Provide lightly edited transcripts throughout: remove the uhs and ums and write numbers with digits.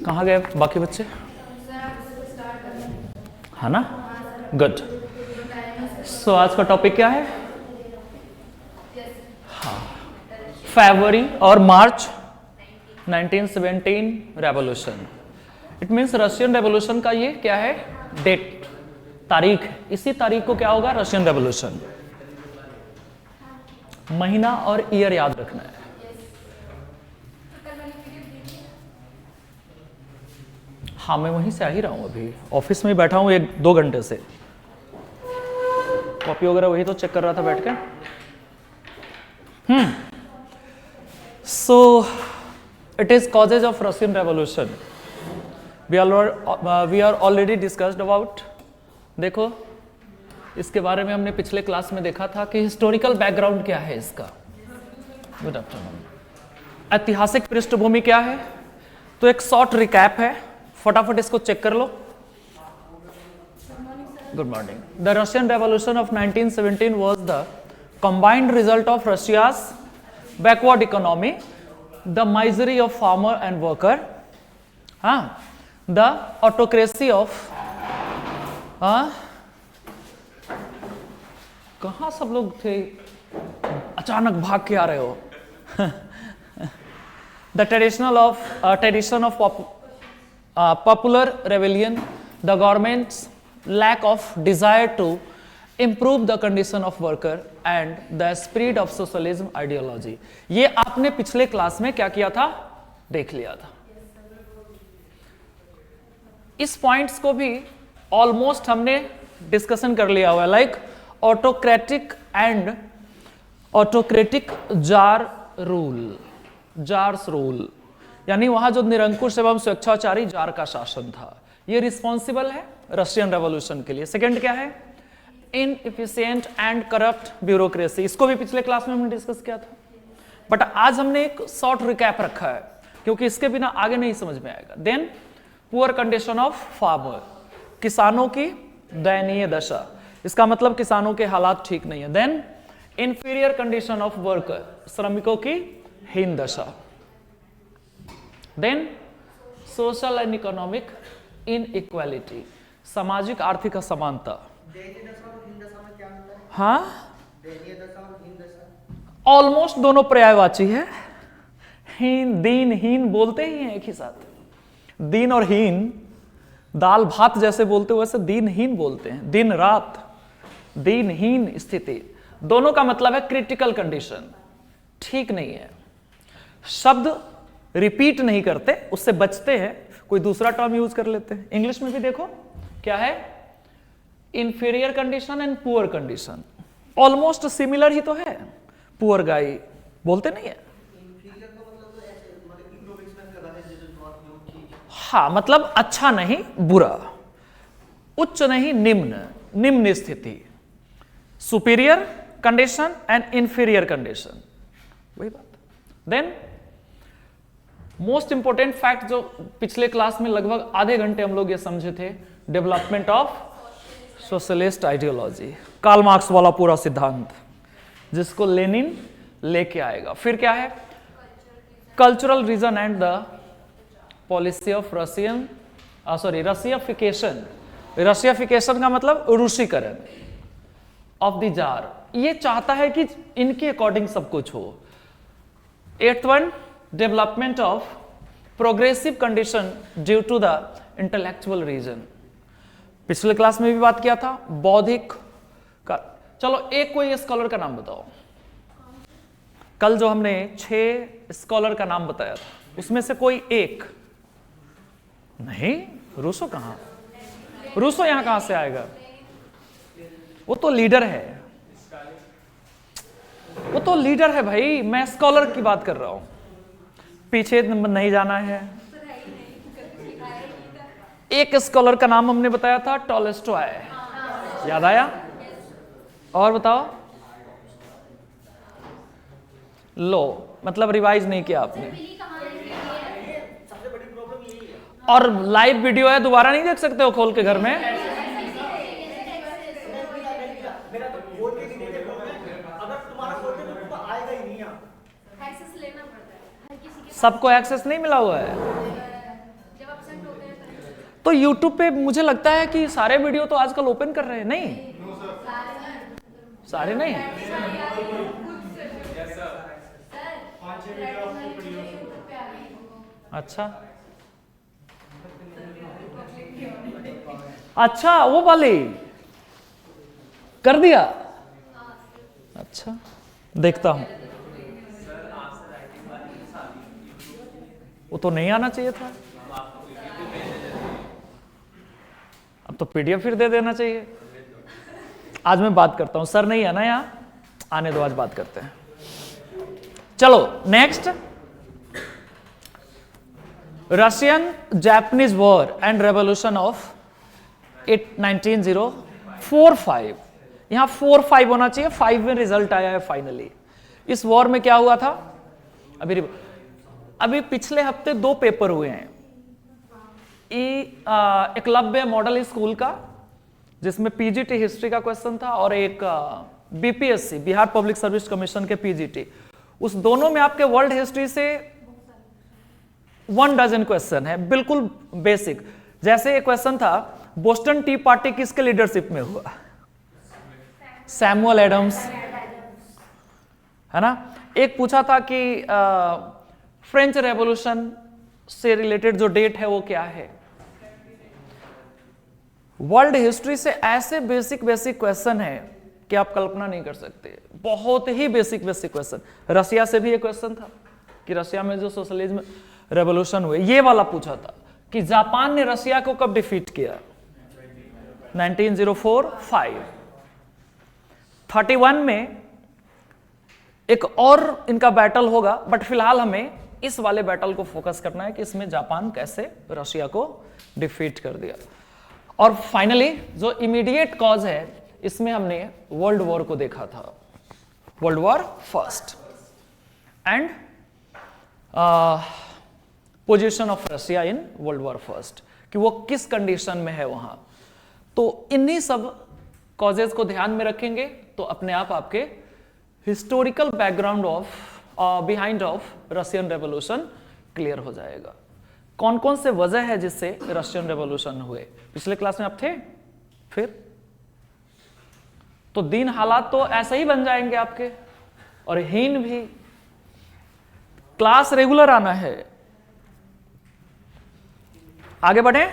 कहाँ गए बाकी बच्चे? है ना, गुड। सो आज का टॉपिक क्या है? हाँ, फरवरी और मार्च 1917 revolution. It means Russian revolution का ये क्या है, डेट, तारीख है। इसी तारीख को क्या होगा, रशियन रेवोल्यूशन। महीना और ईयर याद रखना है। हाँ, मैं वहीं से आ ही रहा हूँ, अभी ऑफिस में ही बैठा हूँ 1-2 घंटे से। कॉपी वगैरह वही तो चेक कर रहा था बैठ के। So it is causes of Russian revolution we are already discussed about. देखो, इसके बारे में हमने पिछले क्लास में देखा था कि हिस्टोरिकल बैकग्राउंड क्या है इसका। Good afternoon. ऐतिहासिक पृष्ठभूमि क्या है, तो एक शॉर्ट रिकैप है, फटाफट इसको चेक कर लो। Good morning. The Russian revolution of 1917 was the combined result of Russia's backward economy, the misery of farmer and worker, the autocracy of कहाँ सब लोग थे, अचानक भाग के आ रहे हो। The tradition of popular rebellion, the government's lack of desire to improve the condition of worker and the spread of socialism ideology। ये आपने पिछले क्लास में क्या किया था, देख लिया था। इस पॉइंट्स को भी ऑलमोस्ट हमने डिस्कशन कर लिया हुआ है, like autocratic and autocratic jar rule, jars rule, यानी वहां जो निरंकुश एवं स्वेच्छाचारी जार का शासन था, ये रिस्पॉन्सिबल है रशियन रेवोल्यूशन के लिए। सेकेंड क्या है, इनएफिशिएंट एंड करप्ट ब्यूरोक्रेसी। इसको भी पिछले क्लास में हमने डिस्कस किया था, बट आज हमने एक शॉर्ट रिकैप रखा है क्योंकि इसके बिना आगे नहीं समझ में आएगा। Then poor condition of farmer, किसानों की दयनीय दशा, इसका मतलब किसानों के हालात ठीक नहीं है। Then inferior condition of worker, श्रमिकों की हीन दशा। Then social and economic inequality, सामाजिक आर्थिक असमानता। हाँ, ऑलमोस्ट दोनों पर्यायवाची है। हीन, दीन, हीन बोलते ही हैं एक ही साथ। दीन और हीन दाल भात जैसे बोलते हो वैसे दीन हीन बोलते हैं। दिन रात, दीन हीन स्थिति, दोनों का मतलब है क्रिटिकल कंडीशन, ठीक नहीं है। शब्द रिपीट नहीं करते, उससे बचते हैं, कोई दूसरा टर्म यूज कर लेते हैं। इंग्लिश में भी देखो क्या है, inferior condition and poor condition, almost similar ही तो है। पुअर गाय बोलते नहीं है। हाँ, मतलब अच्छा नहीं बुरा, उच्च नहीं निम्न, निम्न स्थिति, superior condition and inferior condition, वही बात। देन मोस्ट इंपोर्टेंट फैक्ट जो पिछले क्लास में लगभग आधे घंटे हम लोग ये समझे थे, development of socialist ideology, Karl Marx वाला पूरा सिद्धांत जिसको लेनिन लेके आएगा। फिर क्या है, cultural reason and the policy of Russification. Russification का मतलब रूसीकरण ऑफ द जार, ये चाहता है कि इनके अकॉर्डिंग सब कुछ हो। 8th one, development of progressive condition due to the intellectual reason, पिछले क्लास में भी बात किया था। बौद्धिक का, चलो एक कोई स्कॉलर का नाम बताओ। कल जो हमने 6 स्कॉलर का नाम बताया था उसमें से कोई एक नहीं। रूसो कहां, रूसो यहां कहां से आएगा, वो तो लीडर है, वो तो लीडर है भाई, मैं स्कॉलर की बात कर रहा हूं। पीछे नहीं जाना है। एक स्कॉलर का नाम हमने बताया था, टॉलस्टॉय, याद आया? और बताओ। लो, मतलब रिवाइज नहीं किया आपने। और लाइव वीडियो है, दोबारा नहीं देख सकते हो खोल के घर में। सबको एक्सेस नहीं मिला हुआ है। तो YouTube पे मुझे लगता है कि सारे वीडियो तो आजकल ओपन कर रहे हैं, नहीं सारे नहीं। अच्छा अच्छा, वो वाले कर दिया। अच्छा, देखता हूं। वो तो नहीं आना चाहिए था, अब तो PDF फिर दे देना चाहिए। आज मैं बात करता हूं, सर नहीं है ना यहां, आने दो, आज बात करते हैं। चलो next, Russian Japanese war and revolution of 1945। यहां 4-5 होना चाहिए, 5 में रिजल्ट आया है फाइनली। इस वॉर में क्या हुआ था, अभी पिछले हफ्ते 2 पेपर हुए हैं। एकलव्य मॉडल स्कूल का, जिसमें PGT हिस्ट्री का क्वेश्चन था, और एक BPSC Bihar public service commission के PGT। उस दोनों में आपके वर्ल्ड हिस्ट्री से 1 डजन क्वेश्चन है, बिल्कुल बेसिक। जैसे एक क्वेश्चन था, बोस्टन टी पार्टी किसके लीडरशिप में हुआ? सैमुअल एडम्स, है ना। एक पूछा था कि फ्रेंच रेवोल्यूशन से रिलेटेड जो डेट है वो क्या है। वर्ल्ड हिस्ट्री से ऐसे बेसिक क्वेश्चन है कि आप कल्पना नहीं कर सकते, बहुत ही बेसिक क्वेश्चन। रशिया से भी एक क्वेश्चन था कि रशिया में जो सोशलिज्म रेवोल्यूशन हुए, ये वाला पूछा था कि जापान ने रशिया को कब डिफीट किया, 1904-5। 31 में एक और इनका बैटल होगा, बट फिलहाल हमें इस वाले बैटल को फोकस करना है कि इसमें जापान कैसे रशिया को डिफीट कर दिया। और फाइनली जो इमीडिएट कॉज है, इसमें हमने वर्ल्ड वॉर को देखा था, world war first and position of Russia in world war first, कि वो किस कंडीशन में है वहां। तो इन्हीं सब कॉजेज को ध्यान में रखेंगे तो अपने आप आपके historical background of behind of Russian revolution clear हो जाएगा। कौन कौन से वजह है जिससे रशियन रेवोल्यूशन हुए, पिछले क्लास में आप थे। फिर तो दिन हालात तो ऐसे ही बन जाएंगे आपके, और हीन भी। क्लास रेगुलर आना है। आगे बढ़े।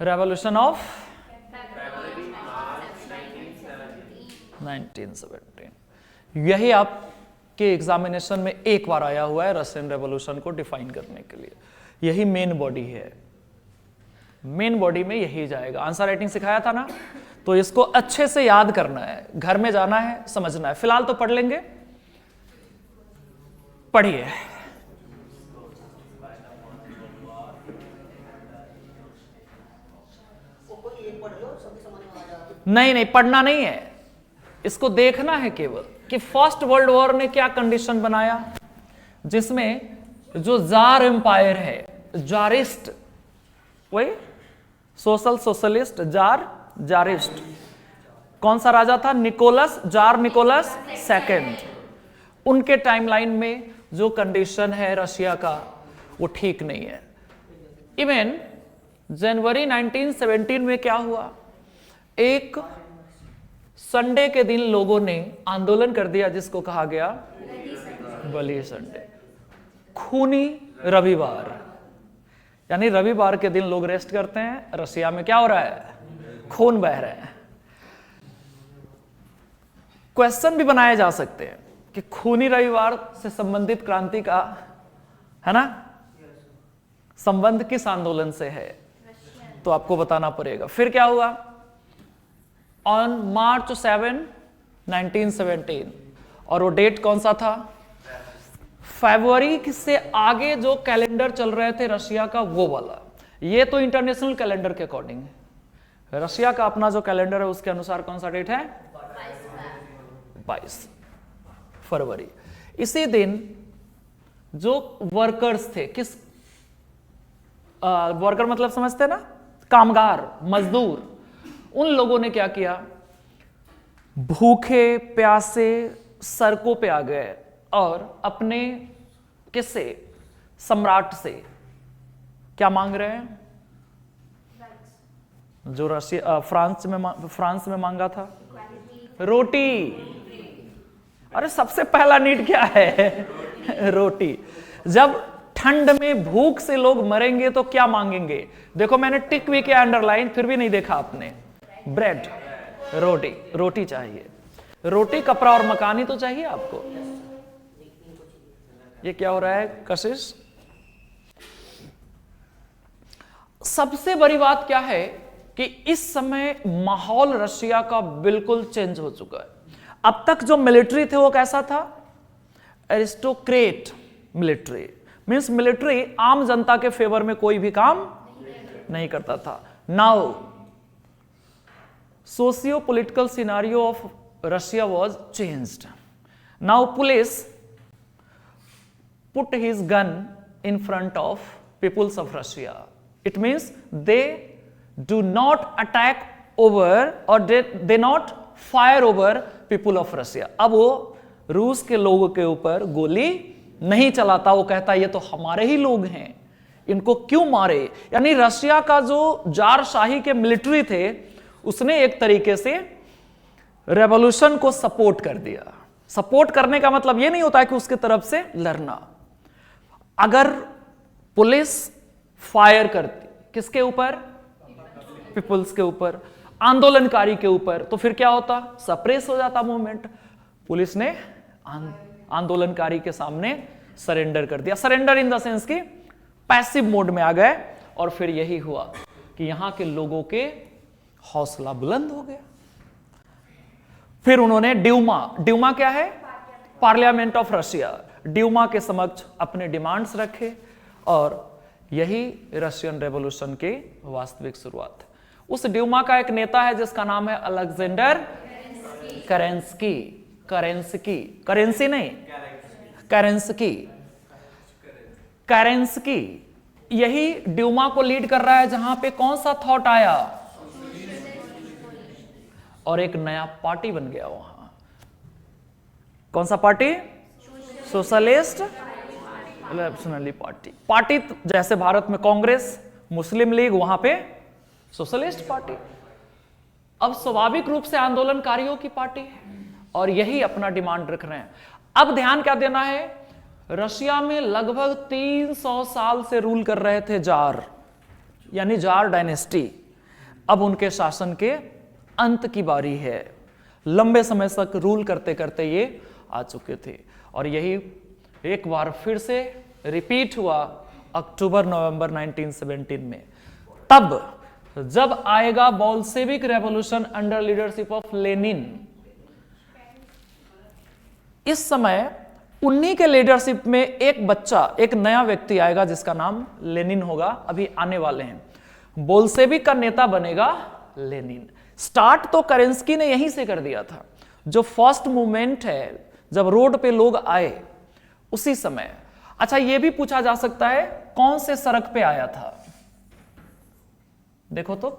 रेवोल्यूशन ऑफ 1917, यही आपके एग्जामिनेशन में एक बार आया हुआ है रशियन रेवोल्यूशन को डिफाइन करने के लिए। यही मेन बॉडी है, मेन बॉडी में यही जाएगा। आंसर राइटिंग सिखाया था ना, तो इसको अच्छे से याद करना है, घर में जाना है, समझना है। फिलहाल तो पढ़ लेंगे, पढ़िए। नहीं पढ़ना नहीं है, इसको देखना है केवल कि फर्स्ट वर्ल्ड वॉर ने क्या कंडीशन बनाया, जिसमें जो जार एम्पायर है, जारिस्ट, वही सोशलिस्ट, जारिस्ट, कौन सा राजा था? Tsar Nicholas second. उनके टाइमलाइन में जो कंडीशन है रशिया का, वो ठीक नहीं है। इवन जनवरी 1917 में क्या हुआ, एक संडे के दिन लोगों ने आंदोलन कर दिया जिसको कहा गया ब्लडी संडे, खूनी रविवार। यानी रविवार के दिन लोग रेस्ट करते हैं, रशिया में क्या हो रहा है? खून बह रहे हैं। क्वेश्चन भी बनाए जा सकते हैं कि खूनी रविवार से संबंधित क्रांति का, है ना, संबंध किस आंदोलन से है, तो आपको बताना पड़ेगा। फिर क्या हुआ? ऑन मार्च 7, 1917, और वो डेट कौन सा था? फरवरी से आगे जो कैलेंडर चल रहे थे रशिया का, वो वाला। ये तो इंटरनेशनल कैलेंडर के अकॉर्डिंग है। रशिया का अपना जो कैलेंडर है उसके अनुसार कौन सा डेट है? 22 फरवरी। इसी दिन जो वर्कर्स थे, किस वर्कर मतलब समझते ना, कामगार, मजदूर, उन लोगों ने क्या किया? भूखे प्यासे सड़कों पे आ गए और अपने किससे, सम्राट से क्या मांग रहे हैं? जो रशिया फ्रांस में मांगा था, रोटी। अरे सबसे पहला नीड क्या है? रोटी। जब ठंड में भूख से लोग मरेंगे तो क्या मांगेंगे? देखो मैंने टिक भी किया अंडरलाइन, फिर भी नहीं देखा आपने। ब्रेड, रोटी, रोटी चाहिए। रोटी, कपड़ा और मकानी तो चाहिए आपको। ये क्या हो रहा है कशिश? सबसे बड़ी बात क्या है कि इस समय माहौल रशिया का बिल्कुल चेंज हो चुका है। अब तक जो मिलिट्री थे वो कैसा था? एरिस्टोक्रेट मिलिट्री, मींस मिलिट्री आम जनता के फेवर में कोई भी काम नहीं करता था। Now socio political scenario of Russia was changed. Now police put his gun in front of peoples of Russia. It means they do not attack over or they not fire over people of Russia. अब वो रूस के लोगों के ऊपर गोली नहीं चलाता, वो कहता ये तो हमारे ही लोग हैं, इनको क्यों मारे। यानी रशिया का जो जार शाही के मिलिट्री थे उसने एक तरीके से रेवोल्यूशन को सपोर्ट कर दिया। सपोर्ट करने का मतलब ये नहीं होता है कि उसके तरफ से लड़ना। अगर पुलिस फायर करती किसके ऊपर? पीपल्स के ऊपर, आंदोलनकारी के ऊपर, तो फिर क्या होता? सप्रेस हो जाता मूवमेंट। पुलिस ने आंदोलनकारी के सामने सरेंडर कर दिया। सरेंडर इन द सेंस की पैसिव मोड में आ गए, और फिर यही हुआ कि यहां के लोगों के हौसला बुलंद हो गया। फिर उन्होंने ड्यूमा क्या है? Parliament of Russia. ड्यूमा के समक्ष अपने डिमांड्स रखे, और यही रशियन रेवोल्यूशन की वास्तविक शुरुआत। उस ड्यूमा का एक नेता है जिसका नाम है अलेक्जेंडर करेंस्की। करेंस्की यही ड्यूमा को लीड कर रहा है, जहां पे कौन सा थॉट आया? और एक नया पार्टी बन गया वहां। कौन सा पार्टी? Socialist revolutionary party. जैसे भारत में कांग्रेस, मुस्लिम लीग, वहां पे सोशलिस्ट पार्टी। अब स्वाभाविक रूप से आंदोलनकारियों की पार्टी है, और यही अपना डिमांड रख रहे हैं। अब ध्यान क्या देना है? रशिया में लगभग 300 साल से रूल कर रहे थे जार, यानी जार डायनेस्टी। अब उनके शासन के अंत की बारी है। लंबे समय तक रूल करते करते ये आ चुके थे, और यही एक बार फिर से रिपीट हुआ अक्टूबर नवंबर 1917 में। तब जब आएगा Bolshevik revolution under leadership of Lenin. इस समय उन्हीं के लीडरशिप में एक बच्चा, एक नया व्यक्ति आएगा जिसका नाम लेनिन होगा। अभी आने वाले हैं। बोल्शेविक का नेता बनेगा लेनिन। स्टार्ट तो करेंस्की ने यहीं से कर दिया था। जो फर्स्ट मूवमेंट है, जब रोड पे लोग आए उसी समय। अच्छा, यह भी पूछा जा सकता है कौन से सड़क पे आया था? देखो तो,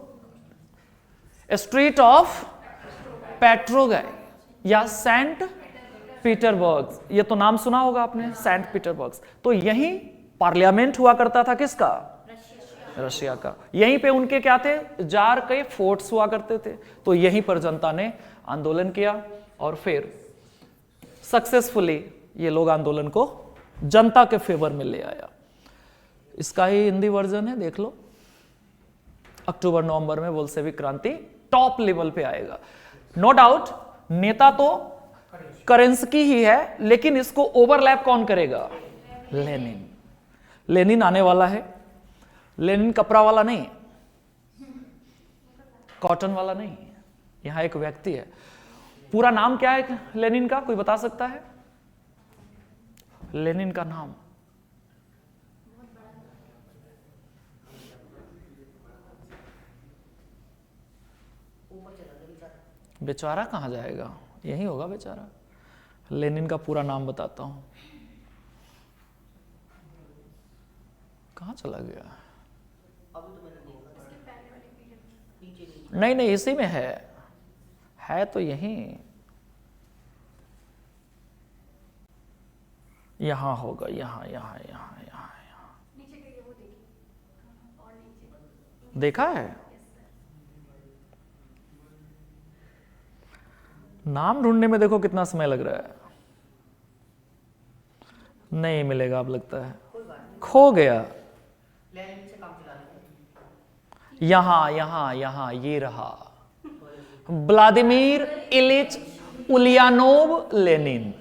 स्ट्रीट ऑफ पेट्रोगाय या सेंट पीटरबर्ग, ये तो नाम सुना होगा आपने, सेंट पीटरबर्ग। तो यही पार्लियामेंट हुआ करता था किसका? रशिया का। यहीं पे उनके क्या थे? जार के फोर्ट्स हुआ करते थे। तो यहीं पर जनता ने आंदोलन किया, और फिर सक्सेसफुली ये लोग आंदोलन को जनता के फेवर में ले आया। इसका ही हिंदी वर्जन है, देख लो। अक्टूबर नवंबर में बोल्शेविक क्रांति टॉप लेवल पे आएगा। नो डाउट नेता तो करेंस्की ही है, लेकिन इसको ओवरलैप कौन करेगा? लेनिन। लेनिन आने वाला है। लेनिन कपड़ा वाला नहीं, कॉटन वाला नहीं, यहां एक व्यक्ति है। पूरा नाम क्या है लेनिन का? कोई बता सकता है लेनिन का नाम? बेचारा कहां जाएगा? यही होगा बेचारा। लेनिन का पूरा नाम बताता हूं। कहां चला गया? नहीं, इसी में है तो यही। यहां होगा, यहां यहां यहां यहां यहां। देखा है? नाम ढूंढने में देखो कितना समय लग रहा है। नहीं मिलेगा अब लगता है, खो गया। यहां यहां यहां ये रहा, व्लादिमीर इलिच उलियानोव लेनिन।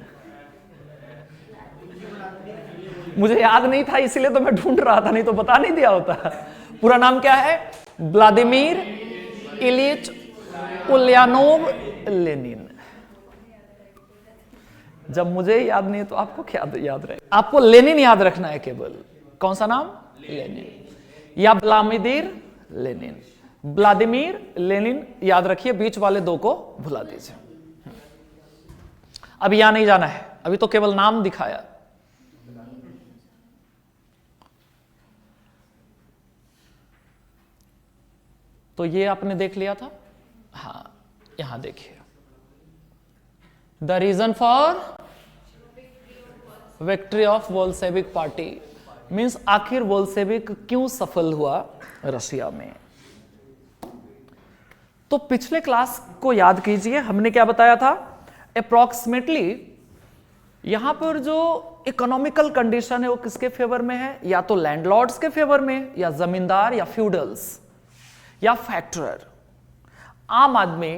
मुझे याद नहीं था इसीलिए तो मैं ढूंढ रहा था, नहीं तो बता नहीं दिया होता। पूरा नाम क्या है? Vladimir Ilyich Ulyanov Lenin. जब मुझे याद नहीं है तो आपको क्या याद रहे? आपको लेनिन याद रखना है केवल। कौन सा नाम? लेनिन या व्लादिमीर लेनिन। व्लादिमीर लेनिन याद रखिए, बीच वाले दो को भुला दीजिए। अब यहां नहीं जाना है, अभी तो केवल नाम दिखाया। तो ये आपने देख लिया था। हाँ, यहां देखिए, the reason for victory of Bolshevik party means आखिर बोल्शेविक क्यों सफल हुआ रशिया में। तो पिछले क्लास को याद कीजिए, हमने क्या बताया था? अप्रॉक्सीमेटली यहां पर जो इकोनॉमिकल कंडीशन है वो किसके फेवर में है? या तो लैंडलॉर्ड्स के फेवर में, या जमींदार, या फ्यूडल्स, या फैक्टरर। आम आदमी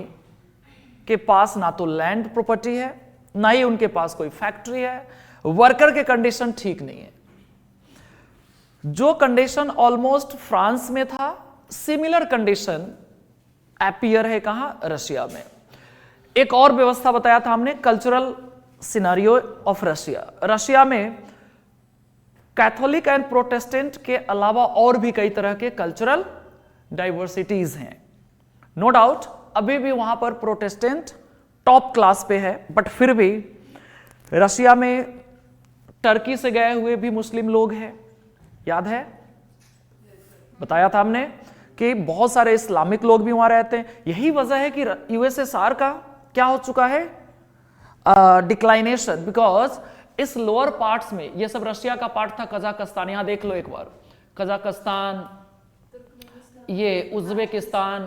के पास ना तो लैंड प्रॉपर्टी है, ना ही उनके पास कोई फैक्ट्री है। वर्कर के कंडीशन ठीक नहीं है। जो कंडीशन ऑलमोस्ट फ्रांस में था, सिमिलर कंडीशन अपीयर है कहां? रशिया में। एक और व्यवस्था बताया था हमने, cultural scenario of Russia. Russia में कैथोलिक एंड प्रोटेस्टेंट के अलावा और भी कई तरह के कल्चरल डाइवर्सिटीज हैं। नो डाउट अभी भी वहां पर प्रोटेस्टेंट टॉप क्लास पे है, बट फिर भी रशिया में टर्की से गए हुए भी मुस्लिम लोग हैं, याद है? बताया था हमने कि बहुत सारे इस्लामिक लोग भी वहां रहते हैं। यही वजह है कि यूएसएसआर का क्या हो चुका है? डिक्लाइनेशन, बिकॉज इस लोअर पार्ट्स में, ये सब रशिया का पार्ट था। कजाकिस्तान, यहां देख लो एक बार, कजाकिस्तान, ये उज्बेकिस्तान,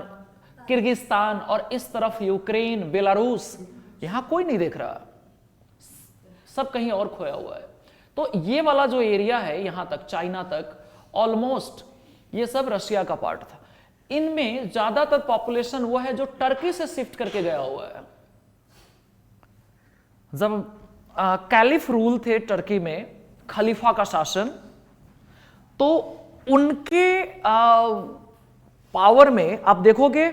किर्गिस्तान, और इस तरफ यूक्रेन, बेलारूस, यहां कोई नहीं देख रहा, सब कहीं और खोया हुआ है। तो ये वाला जो एरिया है यहां तक, चाइना तक, ऑलमोस्ट ये सब रशिया का पार्ट था। इनमें ज्यादातर पॉपुलेशन वो है जो टर्की से शिफ्ट करके गया हुआ है। जब कैलिफ रूल थे टर्की में, खलीफा का शासन, तो उनके पावर में आप देखोगे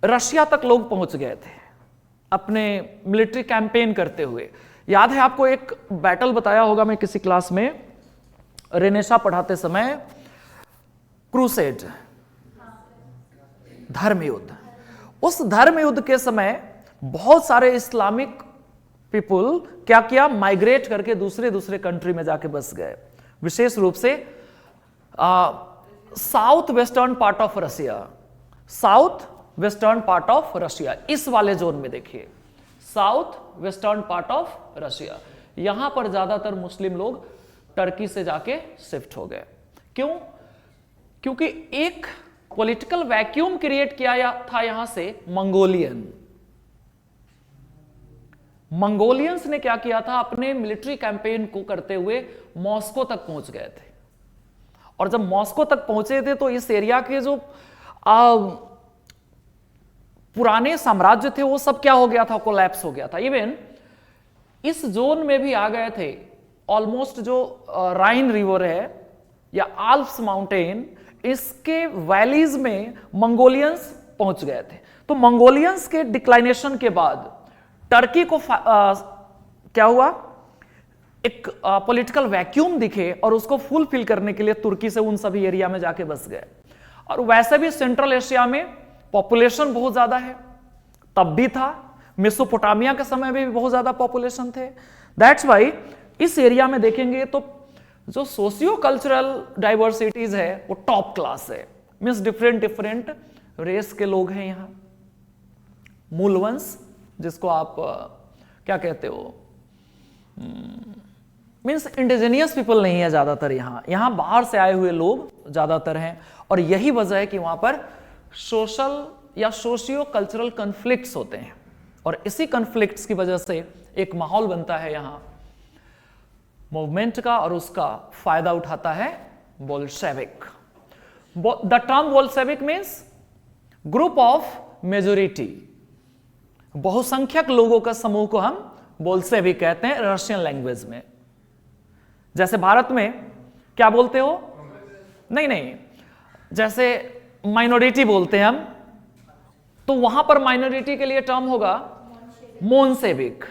रशिया तक लोग पहुंच गए थे अपने मिलिट्री कैंपेन करते हुए। याद है आपको, एक बैटल बताया होगा मैं किसी क्लास में, रेनेशा पढ़ाते समय, क्रूसेड, धर्म युद्ध। उस धर्म युद्ध के समय बहुत सारे इस्लामिक पीपुल क्या किया? माइग्रेट करके दूसरे कंट्री में जाके बस गए, विशेष रूप से south western part of Russia, south western part of Russia, इस वाले जोन में देखिए, south western part of Russia, यहां पर ज्यादातर मुस्लिम लोग टर्की से जाके शिफ्ट हो गए। क्यों? क्योंकि एक पॉलिटिकल वैक्यूम क्रिएट किया था यहां से मंगोलियंस ने क्या किया था? अपने मिलिट्री कैंपेन को करते हुए मॉस्को तक पहुंच गए थे, और जब मॉस्को तक पहुंचे थे तो इस एरिया के जो पुराने साम्राज्य थे वो सब क्या हो गया था? कोलैप्स हो गया था। इवन इस जोन में भी आ गए थे ऑलमोस्ट जो राइन रिवर है या आल्प्स माउंटेन, इसके वैलीज में मंगोलियंस पहुंच गए थे। तो मंगोलियंस के डिक्लाइनेशन के बाद टर्की को क्या हुआ? एक पॉलिटिकल वैक्यूम दिखे, और उसको फुलफिल करने के लिए तुर्की से उन सभी एरिया में जाके बस गए। और वैसे भी सेंट्रल एशिया में पॉपुलेशन बहुत ज्यादा है, तब भी था, मेसोपोटामिया के समय में भी बहुत ज्यादा पॉपुलेशन थे। दैट्स वाई इस एरिया में देखेंगे तो जो सोशियो कल्चरल डाइवर्सिटीज है वो टॉप क्लास है, मीन्स डिफरेंट रेस के लोग हैं यहां। मूलवंश, जिसको आप क्या कहते हो, मीन्स इंडिजिनियस पीपल नहीं है ज्यादातर, यहां बाहर से आए हुए लोग ज्यादातर हैं, और यही वजह है कि वहां पर सोशल या सोशियो कल्चरल कन्फ्लिक्ट्स होते हैं, और इसी कन्फ्लिक्ट्स की वजह से एक माहौल बनता है यहां मूवमेंट का, और उसका फायदा उठाता है Bolshevik. The term Bolshevik means group of majority, बहुसंख्यक लोगों का समूह को हम बोल्शेविक कहते हैं रशियन लैंग्वेज में। जैसे भारत में क्या बोलते हो? नहीं, जैसे माइनॉरिटी बोलते हैं हम, तो वहां पर माइनॉरिटी के लिए टर्म होगा मोनसेविक,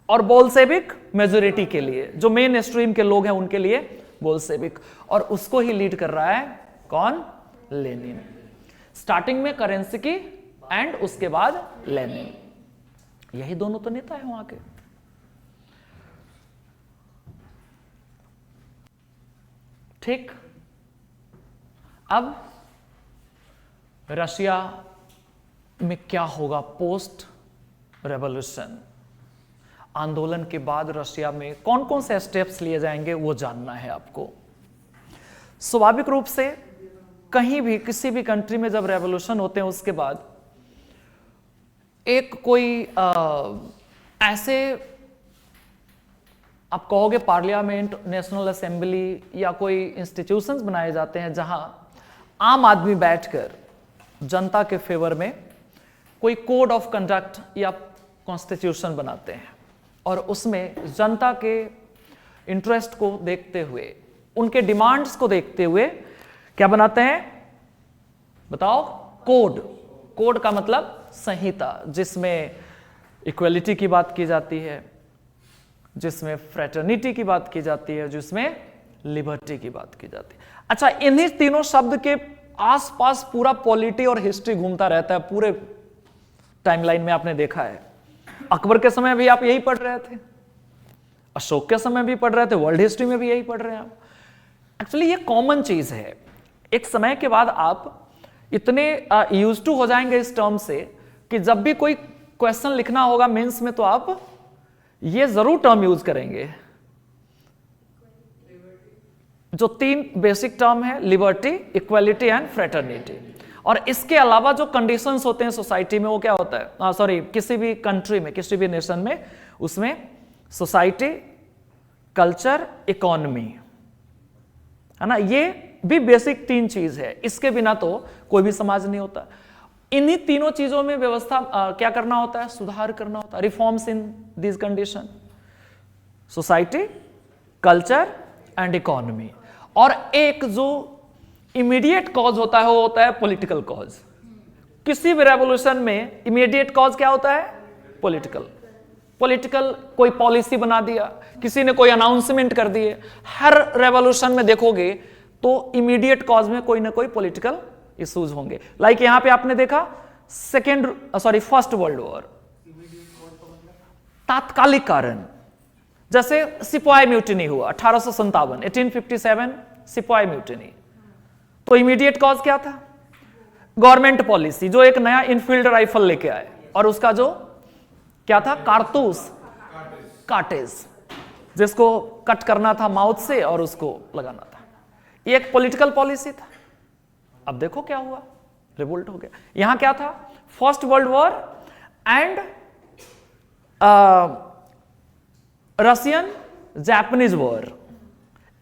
और बोल्शेविक मेजोरिटी के लिए, जो मेन स्ट्रीम के लोग हैं उनके लिए बोल्शेविक, और उसको ही लीड कर रहा है कौन? लेनिन। स्टार्टिंग में करेंस्की एंड उसके बाद लेनिन, यही दोनों तो नेता है वहां के। ठीक, अब रशिया में क्या होगा पोस्ट रेवोल्यूशन, आंदोलन के बाद रशिया में कौन कौन से स्टेप्स लिए जाएंगे वो जानना है आपको। स्वाभाविक रूप से कहीं भी किसी भी कंट्री में जब रेवोल्यूशन होते हैं उसके बाद एक कोई ऐसे आप कहोगे पार्लियामेंट, नेशनल असेंबली या कोई इंस्टीट्यूशंस बनाए जाते हैं जहां आम आदमी बैठकर जनता के फेवर में कोई कोड ऑफ कंडक्ट या कॉन्स्टिट्यूशन बनाते हैं, और उसमें जनता के इंटरेस्ट को देखते हुए, उनके डिमांड्स को देखते हुए क्या बनाते हैं? बताओ। कोड। कोड का मतलब संहिता, जिसमें इक्वलिटी की बात की जाती है, जिसमें फ्रेटर्निटी की बात की जाती है, जिसमें लिबर्टी की बात की जाती है। अच्छा, इन्हीं तीनों शब्द के आसपास पूरा पॉलिटी और हिस्ट्री घूमता रहता है, पूरे टाइमलाइन में आपने देखा है। अकबर के समय भी आप यही पढ़ रहे थे, अशोक के समय भी पढ़ रहे थे, वर्ल्ड हिस्ट्री में भी यही पढ़ रहे हैं आप। एक्चुअली ये कॉमन चीज है। एक समय के बाद आप इतने यूज टू हो जाएंगे इस टर्म से कि जब भी कोई क्वेश्चन लिखना होगा मेंस में तो आप ये जरूर टर्म यूज करेंगे। जो तीन बेसिक टर्म है, लिबर्टी, इक्वालिटी एंड फ्रेटर्निटी, और इसके अलावा जो कंडीशंस होते हैं सोसाइटी में वो क्या होता है, सॉरी किसी भी कंट्री में, किसी भी नेशन में, उसमें सोसाइटी, कल्चर, इकोनॉमी, है ना, ये भी बेसिक तीन चीज है। इसके बिना तो कोई भी समाज नहीं होता। इन्हीं तीनों चीजों में व्यवस्था क्या करना होता है? सुधार करना होता है, reforms in this condition, society, culture and economy. और एक जो इमीडिएट कॉज होता है वो होता है पॉलिटिकल कॉज। किसी भी रेवोल्यूशन में इमीडिएट कॉज क्या होता है? पॉलिटिकल कोई पॉलिसी बना दिया, किसी ने कोई अनाउंसमेंट कर दिए। हर रेवोल्यूशन में देखोगे तो इमीडिएट कॉज में कोई ना कोई पॉलिटिकल इश्यूज होंगे। लाइक यहां पे आपने देखा फर्स्ट वर्ल्ड वॉर, तात्कालिक कारण, जैसे सिपाही म्यूटिनी हुआ 1857, 1857 सिपाही म्यूटिनी, तो इमीडिएट कॉज क्या था? गवर्नमेंट पॉलिसी, जो एक नया इनफील्ड राइफल लेके आए, और उसका जो क्या था? कारतूस, कार्टेज, जिसको कट करना था माउथ से और उसको लगाना था। ये एक पॉलिटिकल पॉलिसी था। अब देखो क्या हुआ, रिवोल्ट हो गया। यहां क्या था? First world war and Russian Japanese war.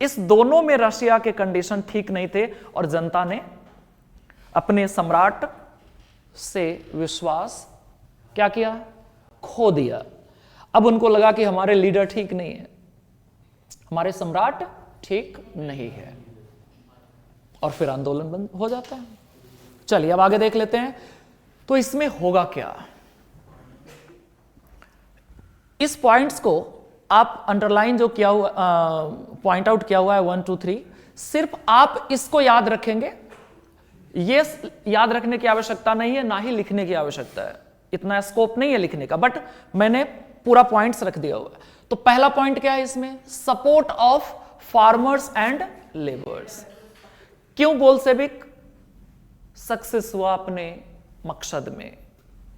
इस दोनों में रशिया के कंडीशन ठीक नहीं थे, और जनता ने अपने सम्राट से विश्वास क्या किया? खो दिया। अब उनको लगा कि हमारे लीडर ठीक नहीं है, हमारे सम्राट ठीक नहीं है, और फिर आंदोलन बंद हो जाता है। चलिए अब आगे देख लेते हैं, तो इसमें होगा क्या। इस पॉइंट्स को आप अंडरलाइन जो किया हुआ, पॉइंट आउट किया हुआ है 1 2 3, सिर्फ आप इसको याद रखेंगे। ये याद रखने की आवश्यकता नहीं है, ना ही लिखने की आवश्यकता है, इतना स्कोप नहीं है लिखने का, बट मैंने पूरा पॉइंट्स रख दिया हुआ है। तो पहला पॉइंट क्या है इसमें? Support of farmers and labours. क्यों बोल्शेविक सक्सेस हुआ अपने मकसद में,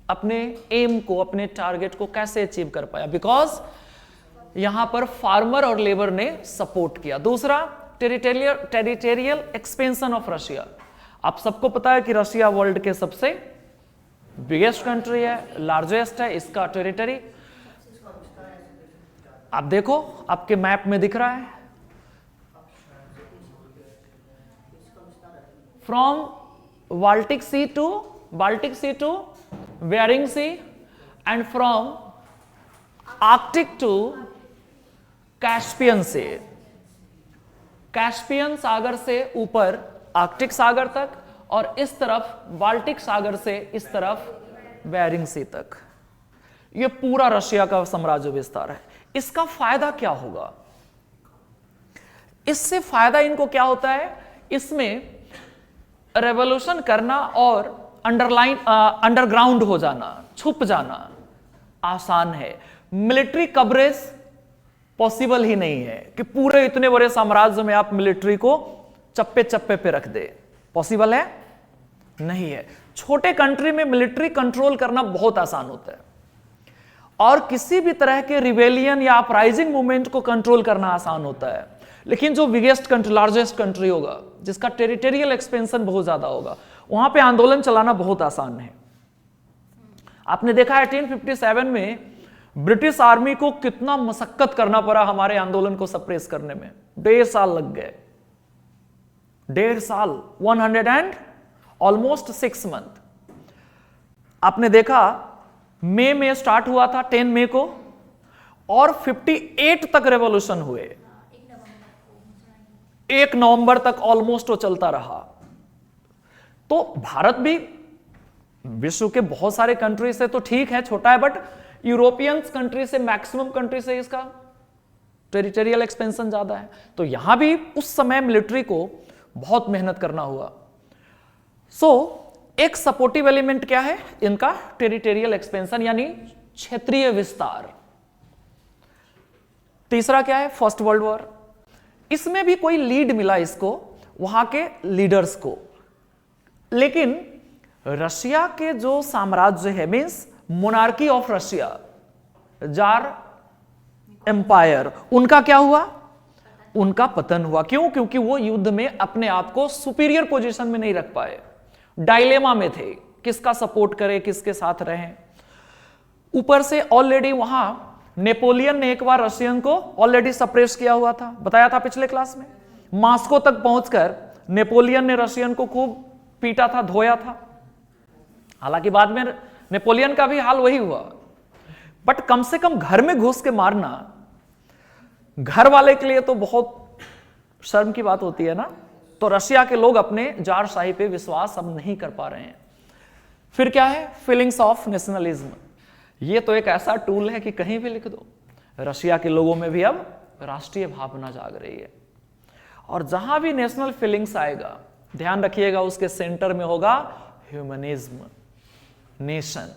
अपने एम को, अपने टारगेट को कैसे अचीव कर पाया? बिकॉज यहां पर फार्मर और लेबर ने सपोर्ट किया। दूसरा, टेरिटोरियल एक्सपेंशन ऑफ रशिया। आप सबको पता है कि रशिया वर्ल्ड के सबसे बिगेस्ट कंट्री है, लार्जेस्ट है। इसका टेरिटरी आप देखो, आपके मैप में दिख रहा है, from Baltic Sea to Bering Sea and from Arctic to Caspian Sea. Caspian सागर से ऊपर आर्कटिक सागर तक और इस तरफ बाल्टिक सागर से इस तरफ बेरिंग सी तक। यह पूरा रशिया का साम्राज्य विस्तार है। इसका फायदा क्या होगा? इससे फायदा इनको क्या होता है? इसमें रेवोल्यूशन करना और अंडरग्राउंड हो जाना, छुप जाना आसान है। मिलिट्री कवरेज पॉसिबल ही नहीं है कि पूरे इतने बड़े साम्राज्य में आप मिलिट्री को चप्पे चप्पे पे रख दे। पॉसिबल है? नहीं है। छोटे कंट्री में मिलिट्री कंट्रोल करना बहुत आसान होता है और किसी भी तरह के रिबेलियन या अपराइजिंग मूवमेंट को कंट्रोल करना आसान होता है। लेकिन जो बिगेस्ट कंट्री, लार्जेस्ट कंट्री होगा, जिसका टेरिटोरियल एक्सपेंशन बहुत ज्यादा होगा, वहां पे आंदोलन चलाना बहुत आसान है। आपने देखा है 1857 में ब्रिटिश आर्मी को कितना मशक्कत करना पड़ा हमारे आंदोलन को सप्रेस करने में। 1.5 साल लग गए, 1.5 साल, 100 एंड ऑलमोस्ट 6 मंथ। आपने देखा मई में स्टार्ट हुआ था, 10 मई को, और 58 तक रेवोल्यूशन हुए। 1 नवंबर तक ऑलमोस्ट वो चलता रहा। तो भारत भी विश्व के बहुत सारे कंट्री से तो ठीक है, छोटा है, बट यूरोपियन कंट्री से, मैक्सिमम कंट्री से इसका टेरिटोरियल एक्सपेंशन ज्यादा है। तो यहां भी उस समय मिलिट्री को बहुत मेहनत करना हुआ। एक सपोर्टिव एलिमेंट क्या है इनका? टेरिटोरियल एक्सपेंशन यानी क्षेत्रीय विस्तार। तीसरा क्या है? First world war. इसमें भी कोई लीड मिला इसको, वहां के लीडर्स को। लेकिन रशिया के जो साम्राज्य है, means monarchy of Russia, tsar empire, उनका क्या हुआ? उनका पतन हुआ। क्यों? क्योंकि वो युद्ध में अपने आप को सुपीरियर पोजीशन में नहीं रख पाए, डायलेमा में थे, किसका सपोर्ट करें, किसके साथ रहें। ऊपर से ऑलरेडी वहां नेपोलियन ने एक बार रशियन को ऑलरेडी सप्रेस किया हुआ था, बताया था पिछले क्लास में। मॉस्को तक पहुंचकर नेपोलियन ने रशियन को खूब पीटा था, धोया था। हालांकि बाद में नेपोलियन का भी हाल वही हुआ, बट कम से कम घर में घुस के मारना घर वाले के लिए तो बहुत शर्म की बात होती है ना। तो रशिया के लोग अपने जारशाही पे विश्वास अब नहीं कर पा रहे हैं। फिर क्या है? Feelings of nationalism. ये तो एक ऐसा टूल है कि कहीं भी लिख दो, रशिया के लोगों में भी अब राष्ट्रीय भावना जाग रही है। और जहां भी नेशनल फीलिंग्स आएगा, ध्यान रखिएगा, उसके सेंटर में होगा ह्यूमनिज्म, नेशन।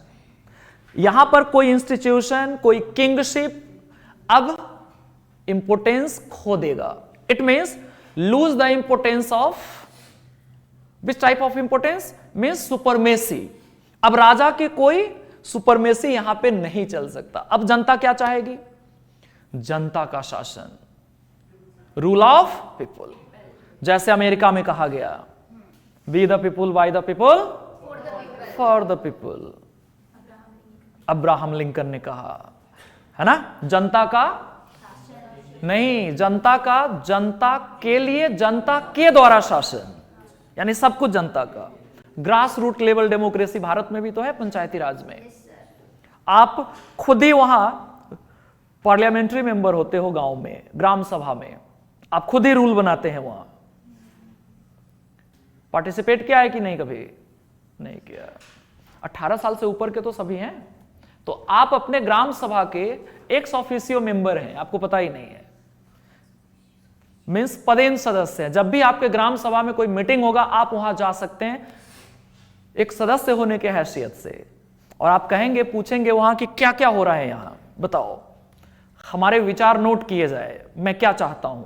यहां पर कोई इंस्टीट्यूशन, कोई किंगशिप अब इंपोर्टेंस खो देगा। It means lose the importance of, which type of importance? means supremacy। अब राजा के कोई सुपरमेसी यहां पे नहीं चल सकता। अब जनता क्या चाहेगी? जनता का शासन, रूल ऑफ पीपुल। जैसे अमेरिका में कहा गया, be the people, by the people, for the people. Abraham Lincoln ने कहा, है ना, जनता का नहीं, जनता का, जनता के लिए, जनता के द्वारा शासन, यानी सब कुछ जनता का। Grass root level democracy Bharat में भी तो है, पंचायती राज में। आप खुद ही वहां पार्लियामेंट्री मेंबर होते हो गांव में, ग्राम सभा में, आप खुद ही रूल बनाते हैं। वहां पार्टिसिपेट किया है कि नहीं? कभी नहीं किया। 18 साल से ऊपर के तो सभी हैं। तो आप अपने ग्राम सभा के एक्स ऑफिसियो मेंबर हैं, आपको पता ही नहीं है। मीन्स पदेन सदस्य है। जब भी आपके ग्राम सभा में कोई मीटिंग होगा, आप वहां जा सकते हैं एक सदस्य होने के हैसियत से, और आप कहेंगे, पूछेंगे वहां कि क्या क्या हो रहा है यहां, बताओ, हमारे विचार नोट किए जाए, मैं क्या चाहता हूं।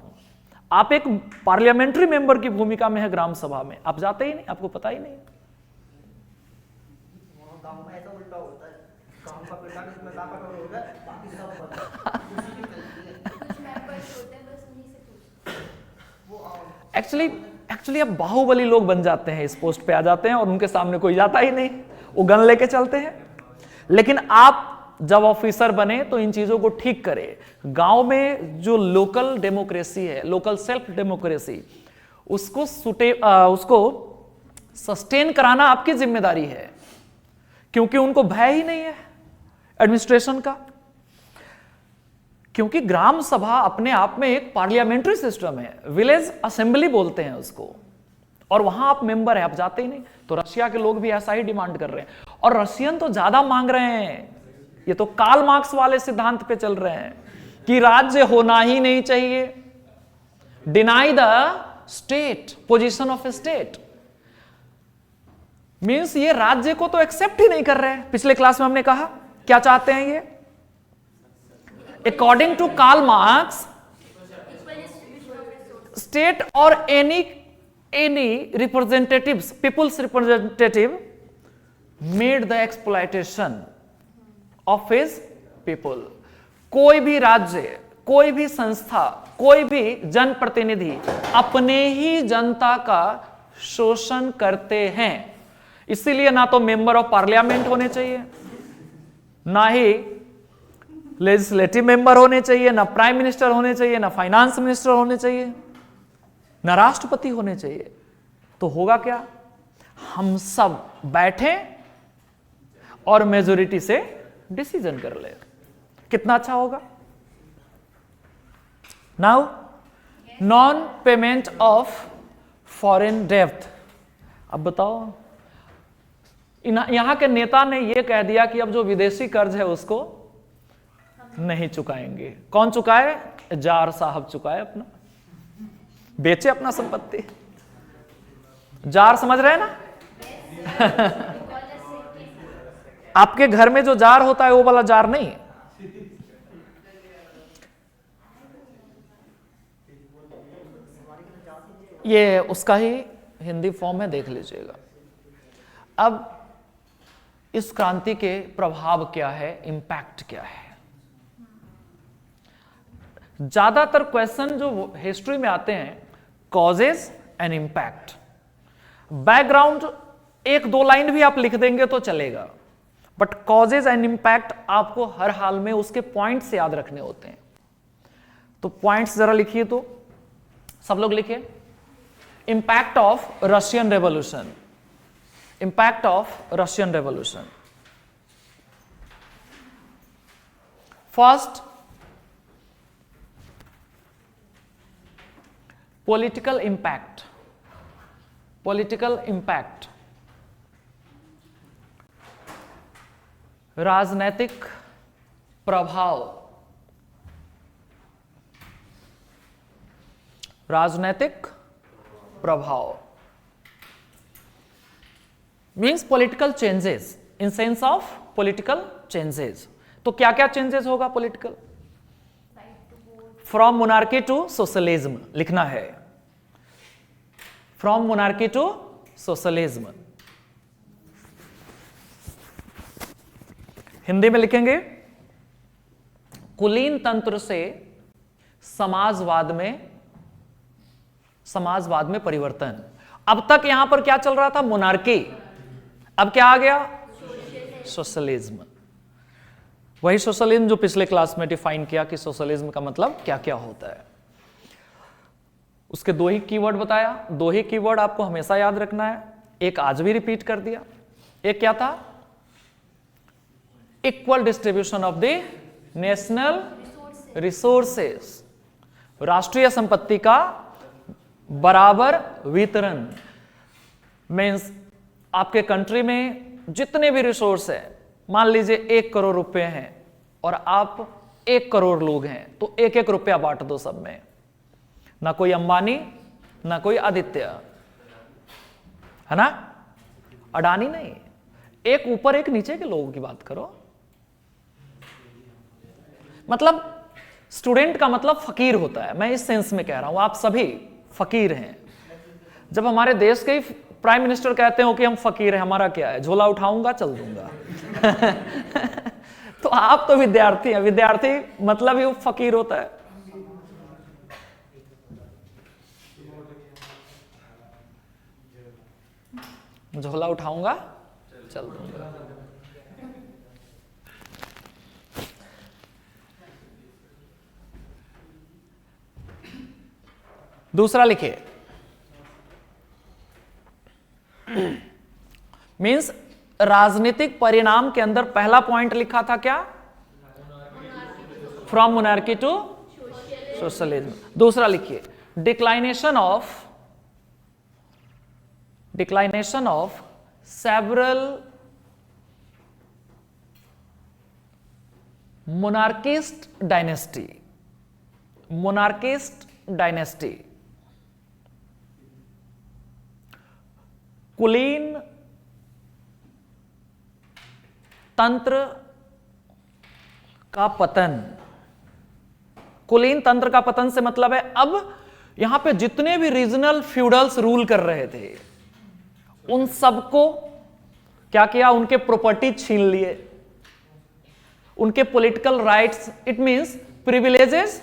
आप एक पार्लियामेंट्री मेंबर की भूमिका में है ग्राम सभा में, आप जाते ही नहीं, आपको पता ही नहीं। एक्चुअली अब बाहुबली लोग बन जाते हैं, इस पोस्ट पे आ जाते हैं और उनके सामने कोई जाता ही नहीं, वो गन लेके चलते हैं। लेकिन आप जब ऑफिसर बने तो इन चीजों को ठीक करें। गांव में जो लोकल डेमोक्रेसी है, लोकल सेल्फ डेमोक्रेसी, उसको सस्टेन कराना आपकी जिम्मेदारी है, क्योंकि उनको भय ही नहीं है एडमिनिस्ट्रेशन का। क्योंकि ग्राम सभा अपने आप में एक पार्लियामेंट्री सिस्टम है, विलेज असेंबली बोलते हैं उसको, और वहां आप मेंबर हैं, आप जाते ही नहीं। तो रशिया के लोग भी ऐसा ही डिमांड कर रहे हैं, और रशियन तो ज्यादा मांग रहे हैं। ये तो कार्ल मार्क्स वाले सिद्धांत पे चल रहे हैं कि राज्य होना ही नहीं चाहिए, deny the state, position of state. Means ये राज्य को तो एक्सेप्ट ही नहीं कर रहे हैं। पिछले क्लास में हमने कहा क्या चाहते हैं ये, according to Karl Marx, state और any representatives, peoples representative made the exploitation of his people. कोई भी राज्य, कोई भी संस्था, कोई भी जनप्रतिनिधि अपने ही जनता का शोषण करते हैं। इसीलिए ना तो मेंबर ऑफ पार्लियामेंट होने चाहिए, ना ही लेजिस्लेटिव मेंबर होने चाहिए, ना प्राइम मिनिस्टर होने चाहिए, ना फाइनेंस मिनिस्टर होने चाहिए, ना राष्ट्रपति होने चाहिए। तो होगा क्या, हम सब बैठे और मेजोरिटी से डिसीजन कर ले। कितना अच्छा होगा। Now non payment of foreign डेब्ट। अब बताओ, यहां के नेता ने यह कह दिया कि अब जो विदेशी कर्ज है उसको नहीं चुकाएंगे। कौन चुकाए? जार साहब चुकाए, अपना बेचे अपना संपत्ति। जार समझ रहे हैं ना? आपके घर में जो जार होता है वो वाला जार नहीं, ये उसका ही हिंदी फॉर्म में देख लीजिएगा। अब इस क्रांति के प्रभाव क्या है, इंपैक्ट क्या है? ज्यादातर क्वेश्चन जो हिस्ट्री में आते हैं, कॉजेज एंड इंपैक्ट। बैकग्राउंड एक दो लाइन भी आप लिख देंगे तो चलेगा, बट कॉजेज एंड इंपैक्ट आपको हर हाल में उसके पॉइंट्स याद रखने होते हैं। तो पॉइंट्स जरा लिखिए, तो सब लोग लिखिए। Impact of Russian revolution, impact of Russian revolution. First, political impact. Political impact, राजनैतिक प्रभाव। राजनैतिक प्रभाव means political changes, in sense of political changes. तो क्या क्या चेंजेस होगा political? From monarchy to socialism लिखना है, from monarchy to socialism. Hindi में लिखेंगे कुलीन तंत्र से समाजवाद में परिवर्तन। अब तक यहां पर क्या चल रहा था? मोनार्की। अब क्या आ गया? सोशलिज्म। वही सोशलिज्म जो पिछले क्लास में डिफाइन किया कि सोशलिज्म का मतलब क्या क्या होता है। उसके दो ही कीवर्ड बताया, दो ही कीवर्ड आपको हमेशा याद रखना है। एक आज भी रिपीट कर दिया। एक क्या था? Equal distribution of the national resources, राष्ट्रीय संपत्ति का बराबर वितरण। मीन्स आपके कंट्री में जितने भी रिसोर्स है, मान लीजिए 1 करोड़ रुपए हैं और आप 1 करोड़ लोग हैं, तो 1-1 रुपया बांट दो सब में। ना कोई अंबानी, ना कोई आदित्य, है ना? अडानी नहीं, एक ऊपर एक नीचे के लोगों की बात करो। मतलब स्टूडेंट का मतलब फकीर होता है, मैं इस सेंस में कह रहा हूं, आप सभी फकीर हैं। जब हमारे देश के प्राइम मिनिस्टर कहते हो कि हम फकीर हैं, हमारा क्या है? झोला उठाऊंगा, चल दूंगा। तो आप तो विद्यार्थी हैं, विद्यार्थी मतलब ही वो फकीर होता है। झोला उठाऊंगा, चल दूंगा। दूसरा लिखिए, मींस राजनीतिक परिणाम के अंदर पहला पॉइंट लिखा था क्या? From monarchy to socialism. दूसरा लिखिए, declination of several monarchist dynasty, कुलीन तंत्र का पतन। कुलीन तंत्र का पतन से मतलब है अब यहां पे जितने भी रीजनल फ्यूडल्स रूल कर रहे थे उन सबको क्या किया? उनके प्रॉपर्टी छीन लिए, उनके political rights, it means privileges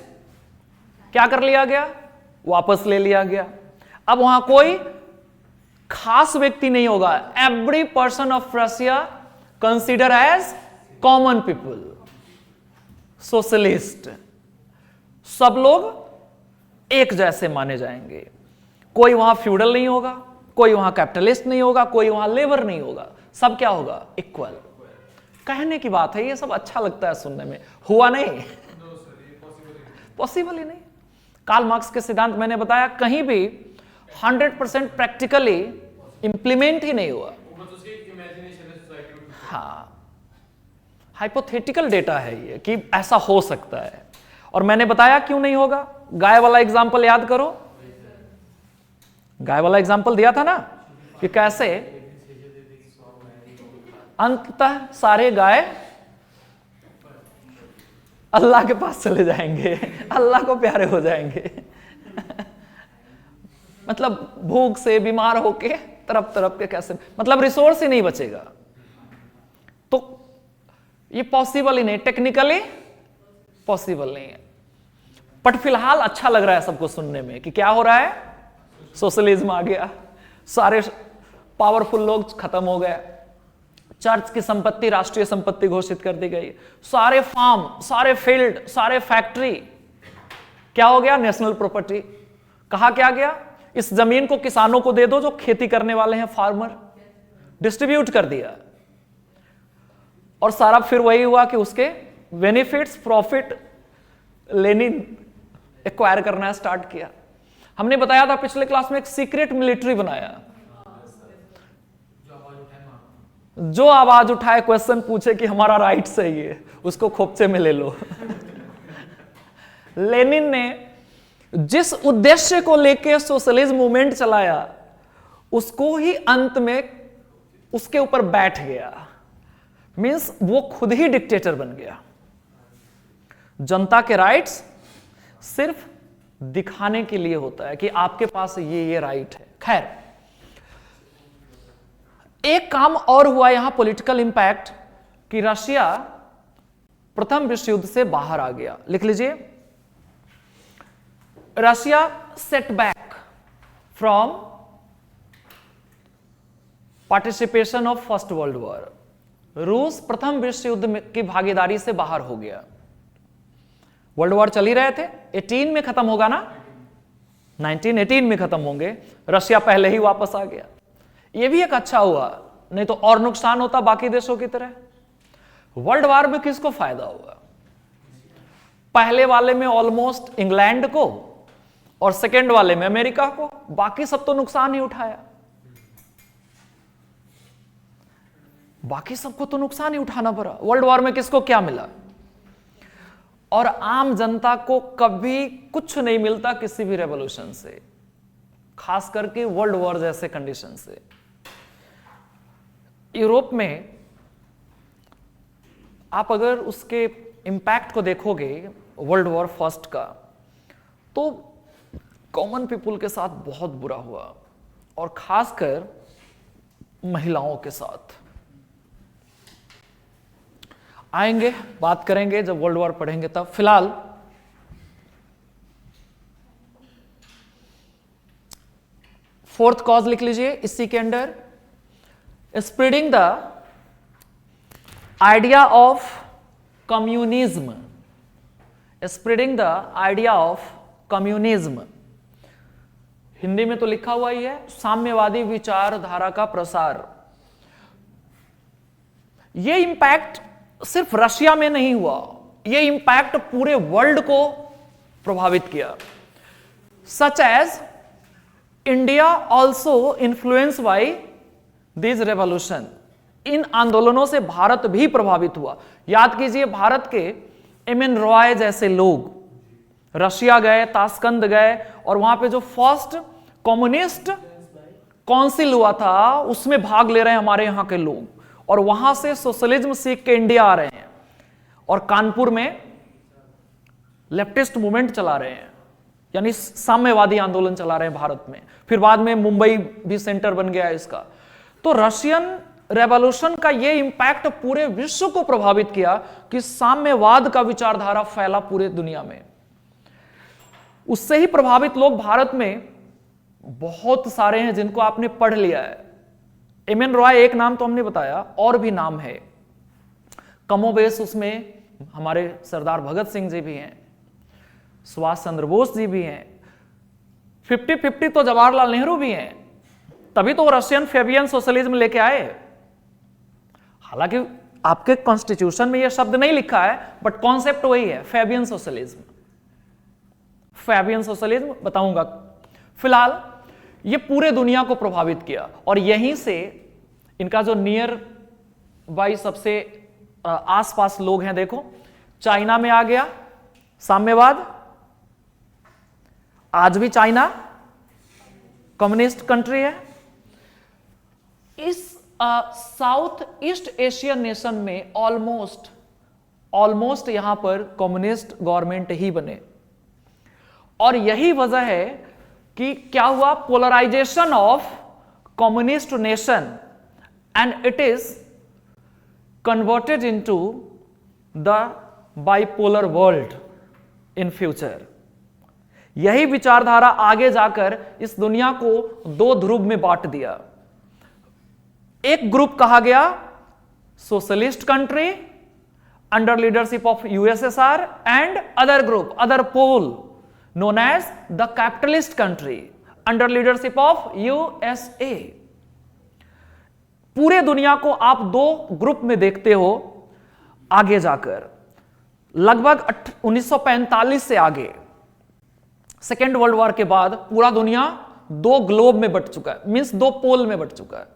क्या कर लिया गया? वापस ले लिया गया। अब वहां कोई खास व्यक्ति नहीं होगा, every person of Russia consider as common people, socialist, सब लोग एक जैसे माने जाएंगे। कोई वहां फ्यूडल नहीं होगा, कोई वहां कैपिटलिस्ट नहीं होगा, कोई वहां लेबर नहीं होगा, सब क्या होगा? इक्वल। कहने की बात है, ये सब अच्छा लगता है सुनने में, हुआ नहीं, पॉसिबल ही नहीं। कार्ल मार्क्स के सिद्धांत मैंने बताया कहीं भी 100% प्रैक्टिकली इंप्लीमेंट ही नहीं हुआ। हाँ, हाइपोथेटिकल डेटा है ये कि ऐसा हो सकता है, और मैंने बताया क्यों नहीं होगा। गाय वाला एग्जांपल याद करो, गाय वाला एग्जांपल दिया था ना कि कैसे अंततः सारे गाय अल्लाह के पास चले जाएंगे, अल्लाह को प्यारे हो जाएंगे। मतलब भूख से बीमार होके तरफ तरफ के कैसे, मतलब रिसोर्स ही नहीं बचेगा। तो ये पॉसिबल ही नहीं, टेक्निकली पॉसिबल नहीं है। बट फिलहाल अच्छा लग रहा है सबको सुनने में कि क्या हो रहा है? सोशलिज्म आ गया, सारे पावरफुल लोग खत्म हो गए, चर्च की संपत्ति राष्ट्रीय संपत्ति घोषित कर दी गई, सारे फार्म, सारे फील्ड, सारे फैक्ट्री क्या हो गया? National property. कहा क्या गया? इस जमीन को किसानों को दे दो जो खेती करने वाले हैं, फार्मर, डिस्ट्रीब्यूट कर दिया। और सारा फिर वही हुआ कि उसके बेनिफिट्स, प्रॉफिट लेनिन एक्वायर करना स्टार्ट किया। हमने बताया था पिछले क्लास में एक सीक्रेट मिलिट्री बनाया, जो आवाज उठाए, क्वेश्चन पूछे कि हमारा राइट सही है, उसको खोपचे में ले लो। लेनिन ने जिस उद्देश्य को लेके सोशलिज्म मूवमेंट चलाया उसको ही अंत में उसके ऊपर बैठ गया, मींस वो खुद ही डिक्टेटर बन गया। जनता के राइट्स सिर्फ दिखाने के लिए होता है कि आपके पास ये राइट है। खैर, एक काम और हुआ यहां पॉलिटिकल इंपैक्ट कि रशिया प्रथम विश्व युद्ध से बाहर आ गया। लिख लीजिए, Russia set back from participation of first world war. रूस प्रथम विश्व युद्ध की भागीदारी से बाहर हो गया। वर्ल्ड वॉर चल ही रहे थे, 18 में खत्म होगा ना, 1918 में खत्म होंगे, रशिया पहले ही वापस आ गया। यह भी एक अच्छा हुआ, नहीं तो और नुकसान होता बाकी देशों की तरह। वर्ल्ड वॉर में किसको फायदा हुआ? पहले वाले में ऑलमोस्ट इंग्लैंड को और सेकेंड वाले में अमेरिका को, बाकी सब तो नुकसान ही उठाया। बाकी सबको तो नुकसान ही उठाना पड़ा। वर्ल्ड वॉर में किसको क्या मिला? और आम जनता को कभी कुछ नहीं मिलता किसी भी रेवोल्यूशन से, खास करके वर्ल्ड वॉर जैसे कंडीशन से। यूरोप में आप अगर उसके इंपैक्ट को देखोगे वर्ल्ड वॉर फर्स्ट का, तो कॉमन पीपल के साथ बहुत बुरा हुआ, और खासकर महिलाओं के साथ। आएंगे, बात करेंगे जब वर्ल्ड वॉर पढ़ेंगे तब। फिलहाल फोर्थ कॉज लिख लीजिए इसी के under, spreading the idea of communism, spreading the idea of communism, Hindi में तो लिखा हुआ ही है साम्यवादी विचारधारा का प्रसार। यह इंपैक्ट सिर्फ रशिया में नहीं हुआ, यह इंपैक्ट पूरे वर्ल्ड को प्रभावित किया। Such as India also influence by this revolution, इन आंदोलनों से भारत भी प्रभावित हुआ। याद कीजिए, भारत के एम.एन. रॉय जैसे लोग रशिया गए, ताशकंद गए, और वहां पे जो फर्स्ट कम्युनिस्ट काउंसिल हुआ था उसमें भाग ले रहे हैं हमारे यहां के लोग, और वहां से सोशलिज्म सीख के इंडिया आ रहे हैं और कानपुर में लेफ्टिस्ट मूवमेंट चला रहे हैं, यानी साम्यवादी आंदोलन चला रहे हैं भारत में। फिर बाद में मुंबई भी सेंटर बन गया इसका। तो रशियन रेवोल्यूशन का यह इंपैक्ट पूरे विश्व को प्रभावित किया कि साम्यवाद का विचारधारा फैला पूरे दुनिया में। उससे ही प्रभावित लोग भारत में बहुत सारे हैं जिनको आपने पढ़ लिया है। एम.एन. रॉय एक नाम तो हमने बताया, और भी नाम है कमोबेश, उसमें हमारे सरदार भगत सिंह जी भी हैं, सुभाष चंद्र बोस जी भी हैं, 50-50 तो जवाहरलाल नेहरू भी हैं, तभी तो रशियन फेबियन सोशलिज्म लेके आए। हालांकि आपके कॉन्स्टिट्यूशन में यह शब्द नहीं लिखा है, बट कॉन्सेप्ट वही है, फेबियन सोशलिज्म। फेबियन सोशलिज्म बताऊंगा। फिलहाल यह पूरे दुनिया को प्रभावित किया, और यहीं से इनका जो नियर बाई सबसे आसपास लोग हैं, देखो चाइना में आ गया साम्यवाद, आज भी चाइना कम्युनिस्ट कंट्री है। इस साउथ ईस्ट एशियन नेशन में ऑलमोस्ट यहां पर कम्युनिस्ट गवर्नमेंट ही बने, और यही वजह है कि क्या हुआ, polarization of communist nation, and it is converted into the bipolar world in future. यही विचारधारा आगे जाकर इस दुनिया को दो ध्रुव में बांट दिया। एक ग्रुप कहा गया socialist country under leadership of USSR, and other group, other pole known as the capitalist country under leadership of USA। पूरे दुनिया को आप दो ग्रुप में देखते हो आगे जाकर। लगभग 1945 से आगे, सेकेंड वर्ल्ड वॉर के बाद, पूरा दुनिया दो ग्लोब में बट चुका है, मींस दो पोल में बट चुका है।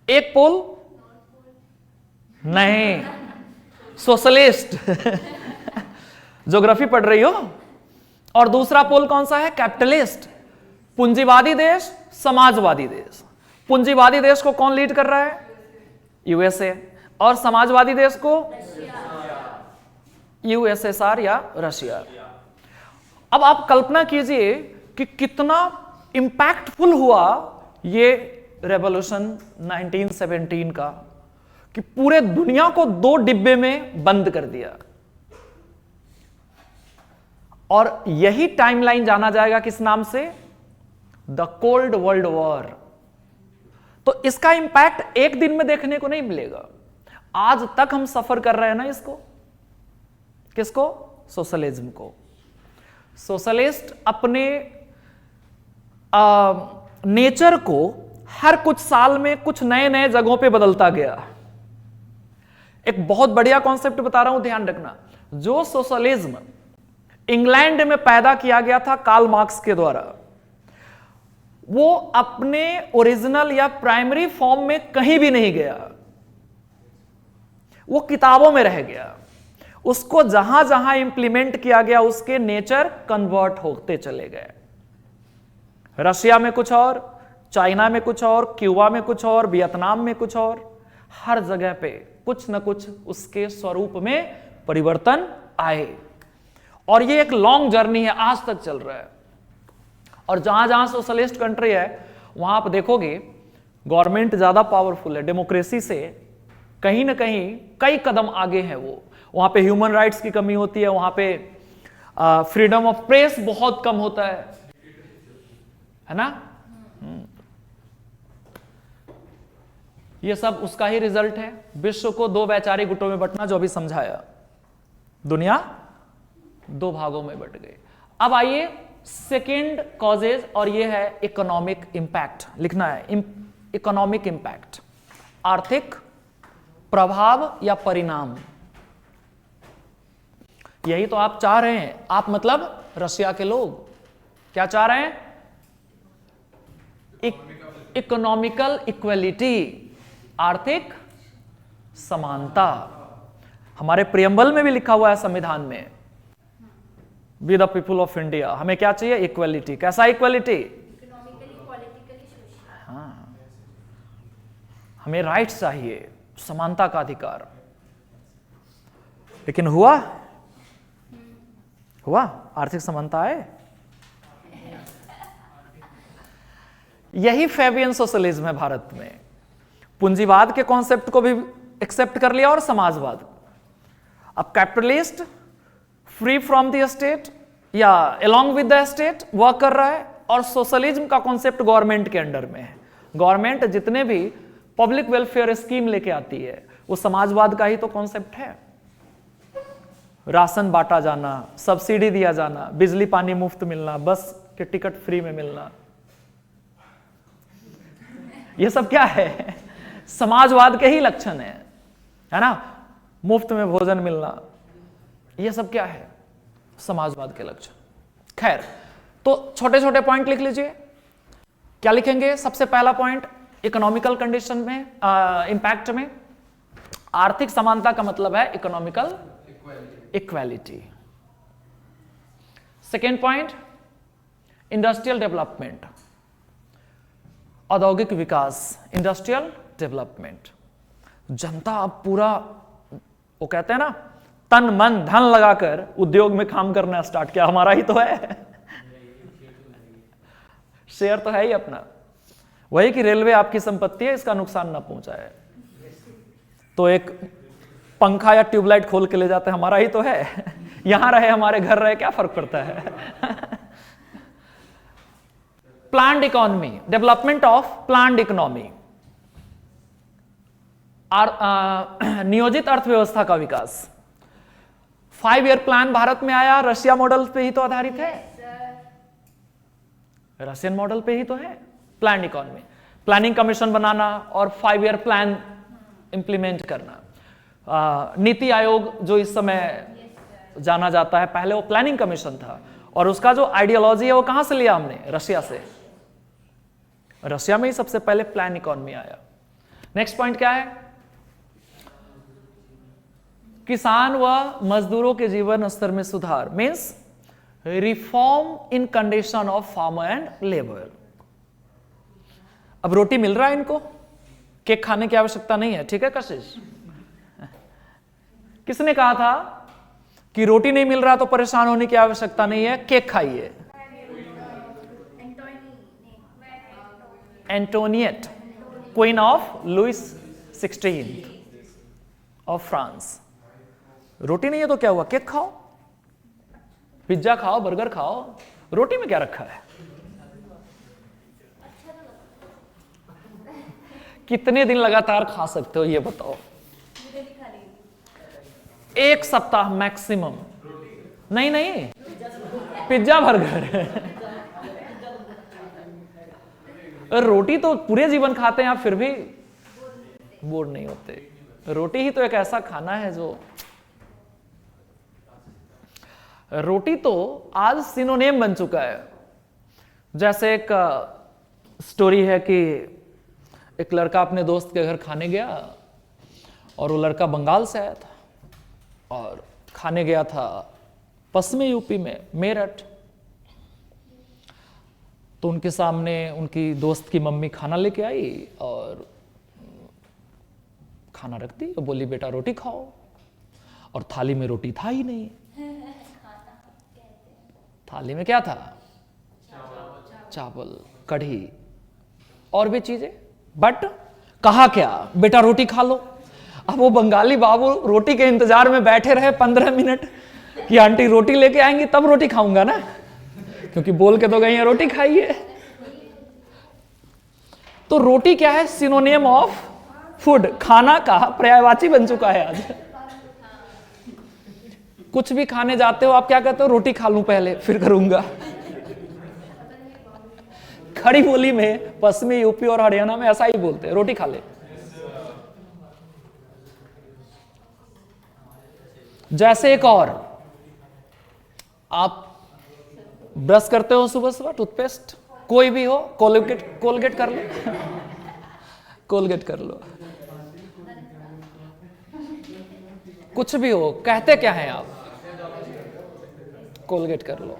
एक पोल नहीं, सोशलिस्ट ज्योग्राफी पढ़ रही हो, और दूसरा पोल कौन सा है, कैपिटलिस्ट, पूंजीवादी देश, समाजवादी देश। पूंजीवादी देश को कौन लीड कर रहा है, यूएसए, और समाजवादी देश को यूएसएसआर या रशिया। अब आप कल्पना कीजिए कि कितना इंपैक्टफुल हुआ ये रेवोल्यूशन 1917 का, कि पूरे दुनिया को दो डिब्बे में बंद कर दिया। और यही टाइमलाइन जाना जाएगा किस नाम से, द कोल्ड वर्ल्ड वॉर। तो इसका इंपैक्ट एक दिन में देखने को नहीं मिलेगा, आज तक हम सफर कर रहे हैं ना इसको। किसको, सोशलिज्म को। सोशलिस्ट अपने नेचर को हर कुछ साल में कुछ नए नए जगहों पे बदलता गया। एक बहुत बढ़िया कॉन्सेप्ट बता रहा हूं, ध्यान रखना। जो सोशलिज्म इंग्लैंड में पैदा किया गया था कार्ल मार्क्स के द्वारा, वो अपने ओरिजिनल या प्राइमरी फॉर्म में कहीं भी नहीं गया, वो किताबों में रह गया। उसको जहां जहां इंप्लीमेंट किया गया उसके नेचर कन्वर्ट होते चले गए। रशिया में कुछ और, चाइना में कुछ और, क्यूबा में कुछ और, वियतनाम में कुछ और, हर जगह पे कुछ न कुछ उसके स्वरूप में परिवर्तन आए। और ये एक लॉन्ग जर्नी है, आज तक चल रहा है। और जहां जहां सोशलिस्ट कंट्री है वहां आप देखोगे गवर्नमेंट ज्यादा पावरफुल है, डेमोक्रेसी से कहीं ना कहीं कई कदम आगे हैं वो। वहां पे ह्यूमन राइट्स की कमी होती है, वहां पे फ्रीडम ऑफ प्रेस बहुत कम होता है ना। ये सब उसका ही रिजल्ट है। विश्व को दो वैचारिक गुटों में बंटना, जो अभी समझाया, दुनिया दो भागों में बट गई। अब आइए सेकेंड कॉजेज, और ये है इकोनॉमिक इंपैक्ट। लिखना है इकोनॉमिक इंपैक्ट, आर्थिक प्रभाव या परिणाम। यही तो आप चाह रहे हैं, आप मतलब रशिया के लोग क्या चाह रहे हैं? इकोनॉमिकल इक्वलिटी, आर्थिक समानता। हमारे प्रियम्बल में भी लिखा हुआ है संविधान में, we the people of India. हमें क्या चाहिए? इक्वलिटी। कैसा इक्वलिटी? हाँ, हमें राइट्स चाहिए, समानता का अधिकार। लेकिन हुआ आर्थिक समानता है? यही फैबियन सोशलिज्म है भारत में। पूंजीवाद के कॉन्सेप्ट को भी एक्सेप्ट कर लिया और समाजवाद। अब capitalist free from the state या along with the state work कर रहा है, और सोशलिज्म का कॉन्सेप्ट गवर्नमेंट के अंडर में है। गवर्नमेंट जितने भी पब्लिक वेलफेयर स्कीम लेके आती है वो समाजवाद का ही तो कॉन्सेप्ट है। राशन बांटा जाना, सब्सिडी दिया जाना, बिजली पानी मुफ्त मिलना, बस के टिकट फ्री में मिलना, ये सब क्या है? समाजवाद के ही लक्षण है ना। मुफ्त में भोजन मिलना, ये सब क्या है? समाजवाद के लक्षण। खैर, तो छोटे छोटे पॉइंट लिख लीजिए। क्या लिखेंगे? सबसे पहला पॉइंट, इकोनॉमिकल कंडीशन में इंपैक्ट में आर्थिक समानता का मतलब है economical equality. Second point, industrial development, औद्योगिक विकास, इंडस्ट्रियल डेवलपमेंट। जनता अब पूरा, वो कहते हैं ना, तन मन धन लगाकर उद्योग में काम करना स्टार्ट किया। हमारा ही तो है, शेयर तो है ही अपना। वही कि रेलवे आपकी संपत्ति है, इसका नुकसान ना पहुंचाए, तो एक पंखा या ट्यूबलाइट खोल के ले जाते हैं, हमारा ही तो है। यहां रहे हमारे घर रहे, क्या फर्क पड़ता है? Planned economy, development of planned economy, नियोजित अर्थव्यवस्था का विकास। 5 ईयर प्लान भारत में आया, रशिया मॉडल पे ही तो आधारित है, रशियन मॉडल पे ही तो है। प्लान्ड इकोनॉमी, प्लानिंग कमीशन बनाना और 5 ईयर प्लान इंप्लीमेंट करना। नीति आयोग जो इस समय जाना जाता है, पहले वो प्लानिंग कमीशन था, और उसका जो आइडियोलॉजी है वो कहां से लिया हमने? रशिया से। रशिया में ही सबसे पहले प्लान इकोनॉमी आया। नेक्स्ट पॉइंट क्या है? किसान व मजदूरों के जीवन स्तर में सुधार, means reform in condition of farmer and labour. अब रोटी मिल रहा है इनको, केक खाने की आवश्यकता नहीं है, ठीक है कशिश? किसने कहा था कि रोटी नहीं मिल रहा तो परेशान होने की आवश्यकता नहीं है, केक खाइए? Antoinette, queen of Louis 16 of France. रोटी नहीं है तो क्या हुआ? केक खाओ, पिज्जा खाओ, बर्गर खाओ, रोटी में क्या रखा है? कितने दिन लगातार खा सकते हो ये बताओ? 1 सप्ताह मैक्सिमम। नहीं, पिज्जा बर्गर। रोटी तो पूरे जीवन खाते हैं आप, फिर भी बोर नहीं होते। रोटी ही तो एक ऐसा खाना है जो, रोटी तो आज सिनोनिम बन चुका है। जैसे एक स्टोरी है कि एक लड़का अपने दोस्त के घर खाने गया, और वो लड़का बंगाल से आया था, और खाने गया था पश्चिमी यूपी में, मेरठ। तो उनके सामने उनकी दोस्त की मम्मी खाना लेके आई और खाना रख दी और बोली, बेटा रोटी खाओ। और थाली में रोटी था ही नहीं। थाली में क्या था? चावल, कढ़ी और भी चीजें। बट कहा क्या? बेटा रोटी खा लो। अब वो बंगाली बाबू रोटी के इंतजार में बैठे रहे 15 मिनट कि आंटी रोटी लेके आएंगी तब रोटी खाऊंगा ना, क्योंकि बोल के तो गई है रोटी खाइए। तो रोटी क्या है? सिनोनियम ऑफ फूड, खाना का पर्यायवाची बन चुका है आज। कुछ भी खाने जाते हो आप क्या कहते हो? रोटी खा लूं पहले फिर करूंगा। खड़ी बोली में पश्चिमी यूपी और हरियाणा में ऐसा ही बोलते हैं, रोटी खा ले। जैसे एक और, आप ब्रश करते हो सुबह सुबह, टूथपेस्ट कोई भी हो, कोलगेट कर लो कोलगेट कर लो, कुछ भी हो, कहते क्या हैं आप? कोलगेट कर लो।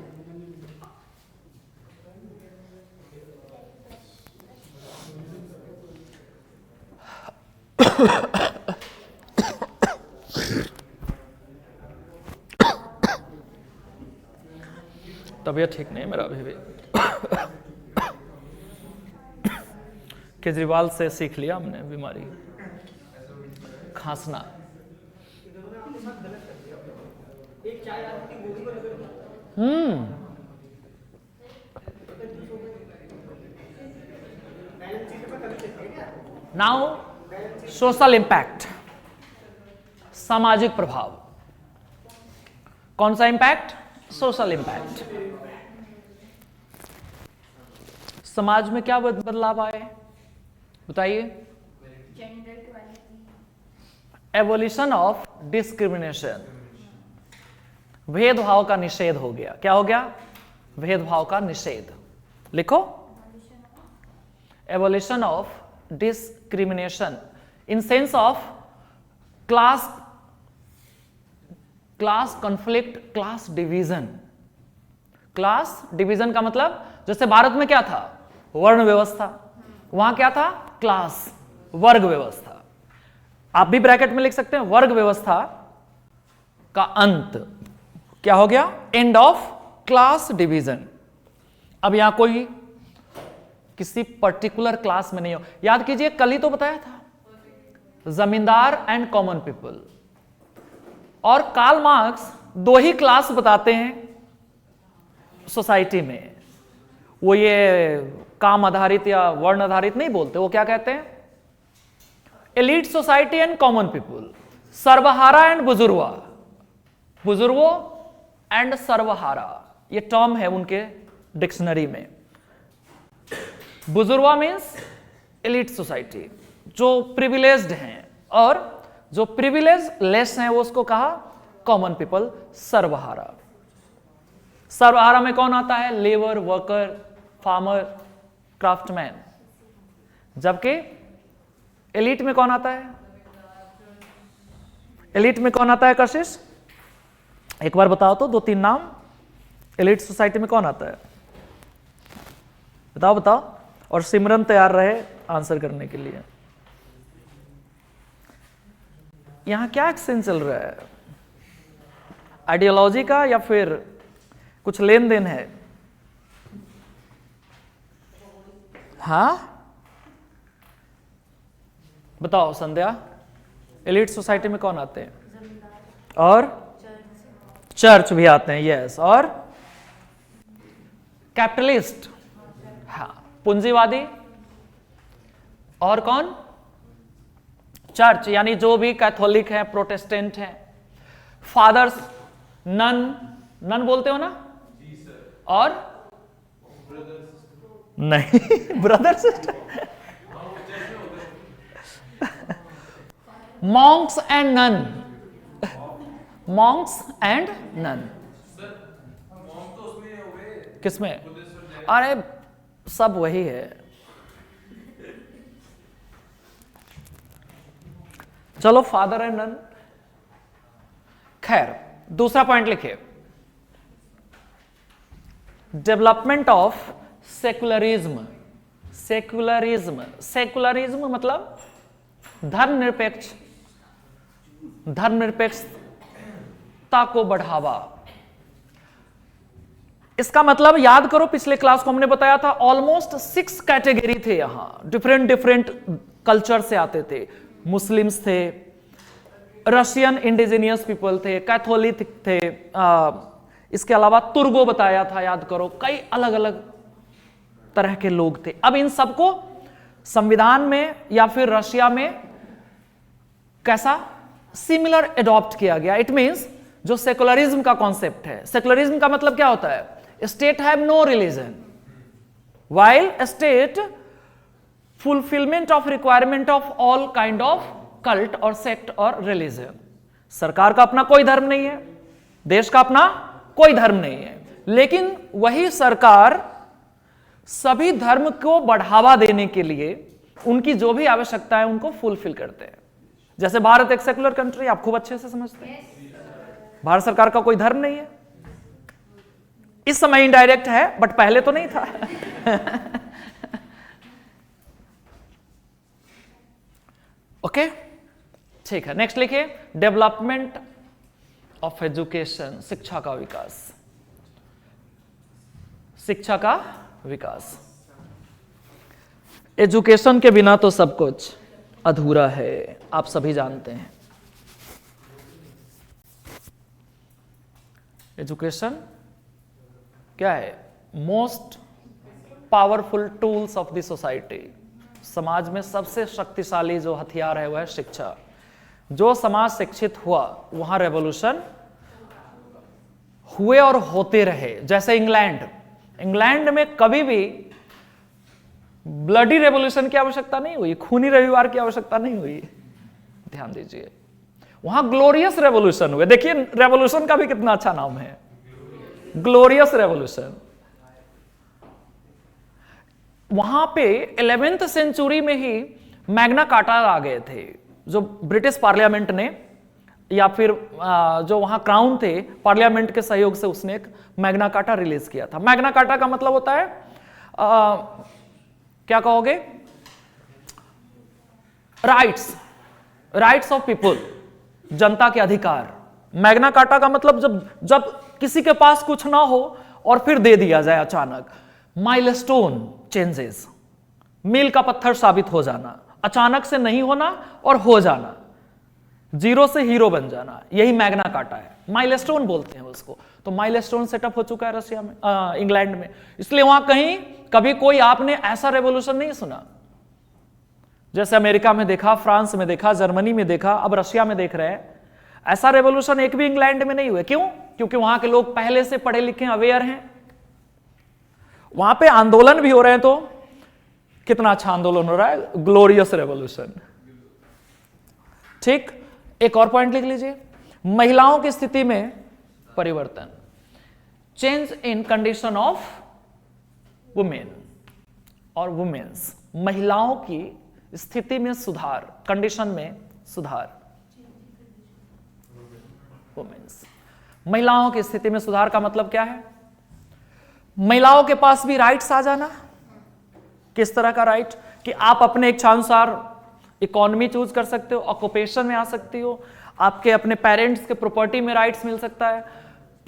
तबीयत ठीक नहीं है मेरा अभी भी। केजरीवाल से सीख लिया हमने बीमारी, खांसना। नाउ सोशल इंपैक्ट, सामाजिक प्रभाव। कौन सा इंपैक्ट? Social impact. समाज में क्या बदलाव आए बताइए? एवोल्यूशन ऑफ डिस्क्रिमिनेशन, भेदभाव का निषेध हो गया। क्या हो गया? भेदभाव का निषेध। लिखो, evolution of discrimination in sense of class conflict, class division. Class division का मतलब, जैसे भारत में क्या था? वर्ण व्यवस्था। वहां क्या था? क्लास, वर्ग व्यवस्था। आप भी ब्रैकेट में लिख सकते हैं, वर्ग व्यवस्था का अंत। क्या हो गया? End of class division. अब यहां कोई किसी पर्टिकुलर क्लास में नहीं हो। याद कीजिए, कल ही तो बताया था, जमींदार एंड कॉमन पीपल। और कार्ल मार्क्स दो ही क्लास बताते हैं सोसाइटी में। वो ये काम आधारित या वर्ण आधारित नहीं बोलते। वो क्या कहते हैं? Elite society and common people, सर्वहारा एंड बुजुर्वा, बुजुर्गो एंड सर्वहारा, ये टर्म है उनके डिक्शनरी में। बुजुर्वा मीन्स एलीट सोसाइटी, जो प्रिविलेज्ड हैं, और जो प्रिविलेज लेस हैं वो उसको कहा कॉमन पीपल, सर्वहारा। सर्वहारा में कौन आता है? Labour, worker, farmer, craftsman. जबकि एलीट में कौन आता है? एलीट में कौन आता है कशिश? एक बार बताओ तो, 2-3 नाम। एलीट सोसाइटी में कौन आता है? बताओ बताओ। और सिमरन तैयार रहे आंसर करने के लिए। यहां क्या एक्सचेंज चल रहा है? आइडियोलॉजी का या फिर कुछ लेन देन है? हाँ बताओ संध्या, एलीट सोसाइटी में कौन आते हैं? और चर्च भी आते हैं, यस। और कैपिटलिस्ट, हाँ, पूंजीवादी। और कौन? चर्च, यानी जो भी कैथोलिक है, प्रोटेस्टेंट है। फादर्स, नन बोलते हो ना? और नहीं, brother sister, monks and nun, monks and nun. किसमें? अरे सब वही है। चलो, फादर एंड नन। खैर, दूसरा पॉइंट लिखिए, development of secularism. Secularism, secularism मतलब धर्मनिरपेक्ष, धर्मनिरपेक्षता को बढ़ावा। इसका मतलब याद करो, पिछले क्लास को हमने बताया था, ऑलमोस्ट 6 कैटेगरी थे यहां, डिफरेंट कल्चर से आते थे। मुस्लिम्स थे, रशियन इंडिजिनियस पीपल थे, कैथोलिक थे, इसके अलावा तुर्गो बताया था, याद करो, कई अलग अलग तरह के लोग थे। अब इन सबको संविधान में या फिर रशिया में कैसा सिमिलर एडॉप्ट किया गया। इट मींस जो सेकुलरिज्म का कॉन्सेप्ट है, सेकुलरिज्म का मतलब क्या होता है, state have no religion while state fulfillment of requirement of all kind of cult or sect or religion। सरकार का अपना कोई धर्म नहीं है, देश का अपना कोई धर्म नहीं है, लेकिन वही सरकार सभी धर्म को बढ़ावा देने के लिए उनकी जो भी आवश्यकता है उनको फुलफिल करते हैं। जैसे भारत एक सेकुलर कंट्री, आप खूब अच्छे से समझते हैं, भारत सरकार का कोई धर्म नहीं है। इस समय इनडायरेक्ट है, बट पहले तो नहीं था। ओके, ठीक है, नेक्स्ट लिखिए, डेवलपमेंट ऑफ एजुकेशन, शिक्षा का विकास, शिक्षा का विकास। एजुकेशन के बिना तो सब कुछ अधूरा है, आप सभी जानते हैं। एजुकेशन क्या है, most powerful tools of the society. समाज में सबसे शक्तिशाली जो हथियार है वह है शिक्षा। जो समाज शिक्षित हुआ वहां रेवोल्यूशन हुए और होते रहे। जैसे इंग्लैंड में कभी भी ब्लडी रेवोल्यूशन की आवश्यकता नहीं हुई, खूनी रविवार की आवश्यकता नहीं हुई, ध्यान दीजिए। वहां ग्लोरियस रेवोल्यूशन हुए। देखिए रेवोल्यूशन का भी कितना अच्छा नाम है, ग्लोरियस रेवोल्यूशन। वहां पे 11वीं सेंचुरी में ही मैग्ना कार्टा आ गए थे, जो ब्रिटिश पार्लियामेंट ने या फिर जो वहां क्राउन थे पार्लियामेंट के सहयोग से उसने एक मैग्ना कार्टा रिलीज किया था। मैग्ना कार्टा का मतलब होता है क्या कहोगे, राइट्स ऑफ पीपल, जनता के अधिकार। मैग्ना कार्टा का मतलब जब किसी के पास कुछ ना हो और फिर दे दिया जाए अचानक। माइलस्टोन चेंजेस, मील का पत्थर साबित हो जाना, अचानक से नहीं होना और हो जाना, जीरो से हीरो बन जाना, यही मैग्ना कार्टा है। माइलस्टोन बोलते हैं उसको। तो माइलस्टोन सेटअप हो चुका है रशिया में, इंग्लैंड में। इसलिए वहां कहीं कभी कोई आपने ऐसा रेवोल्यूशन नहीं सुना जैसे अमेरिका में देखा, फ्रांस में देखा, जर्मनी में देखा, अब रशिया में देख रहे हैं। ऐसा रेवोल्यूशन एक भी इंग्लैंड में नहीं हुआ। क्यों? क्योंकि वहां के लोग पहले से पढ़े लिखे अवेयर हैं। वहां पे आंदोलन भी हो रहे हैं, तो कितना अच्छा आंदोलन हो रहा है, ग्लोरियस रेवोल्यूशन। ठीक, एक और पॉइंट लिख लीजिए, महिलाओं की स्थिति में परिवर्तन, change in condition of women और वुमेन्स। महिलाओं की स्थिति में सुधार, कंडीशन में सुधार, वुमेन्स। महिलाओं की स्थिति में सुधार का मतलब क्या है? महिलाओं के पास भी राइट्स आ जाना। किस तरह का राइट? कि आप अपने इच्छानुसार इकोनॉमी चूज कर सकते हो, ऑक्यूपेशन में आ सकती हो, आपके अपने पेरेंट्स के प्रॉपर्टी में राइट्स मिल सकता है,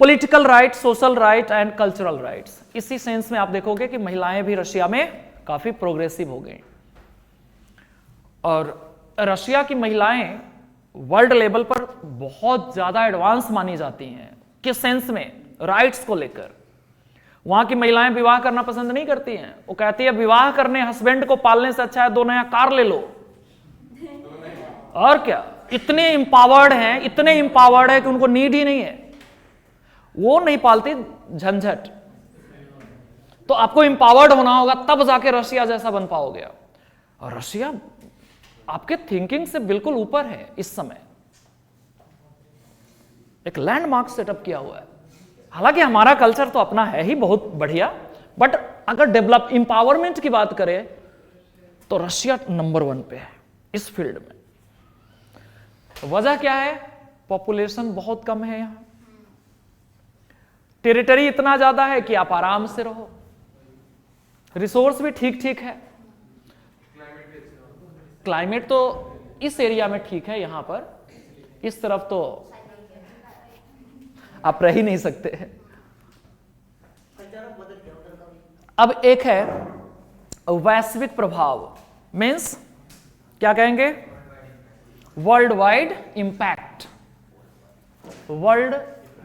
political right, social right and cultural rights. इसी सेंस में आप देखोगे कि महिलाएं भी रशिया में काफी प्रोग्रेसिव हो गई। और रशिया की महिलाएं वर्ल्ड लेवल पर बहुत ज्यादा एडवांस मानी जाती हैं। किस सेंस में? राइट्स को लेकर। वहां की महिलाएं विवाह करना पसंद नहीं करती हैं। वो कहती है विवाह करने, हस्बैंड को पालने से अच्छा है 2 नया कार ले लो। और क्या, इतने इंपावर्ड हैं, इतने इंपावर्ड है कि उनको नीड ही नहीं है, वो नहीं पालती झंझट। तो आपको इंपावर्ड होना होगा, तब जाके रशिया जैसा बन पाओगे। और रशिया आपके थिंकिंग से बिल्कुल ऊपर है इस समय, एक लैंडमार्क सेटअप किया हुआ है। हालांकि हमारा कल्चर तो अपना है ही बहुत बढ़िया, बट अगर डेवलप इंपावरमेंट की बात करें तो रशिया नंबर 1 पे है इस फील्ड में। वजह क्या है? पॉपुलेशन बहुत कम है यहां, टेरिटरी इतना ज्यादा है कि आप आराम से रहो, रिसोर्स भी ठीक ठीक है, क्लाइमेट तो इस एरिया में ठीक है, यहां पर इस तरफ तो आप रह ही नहीं सकते। अब एक है वैश्विक प्रभाव, मीन्स क्या कहेंगे? World wide impact, world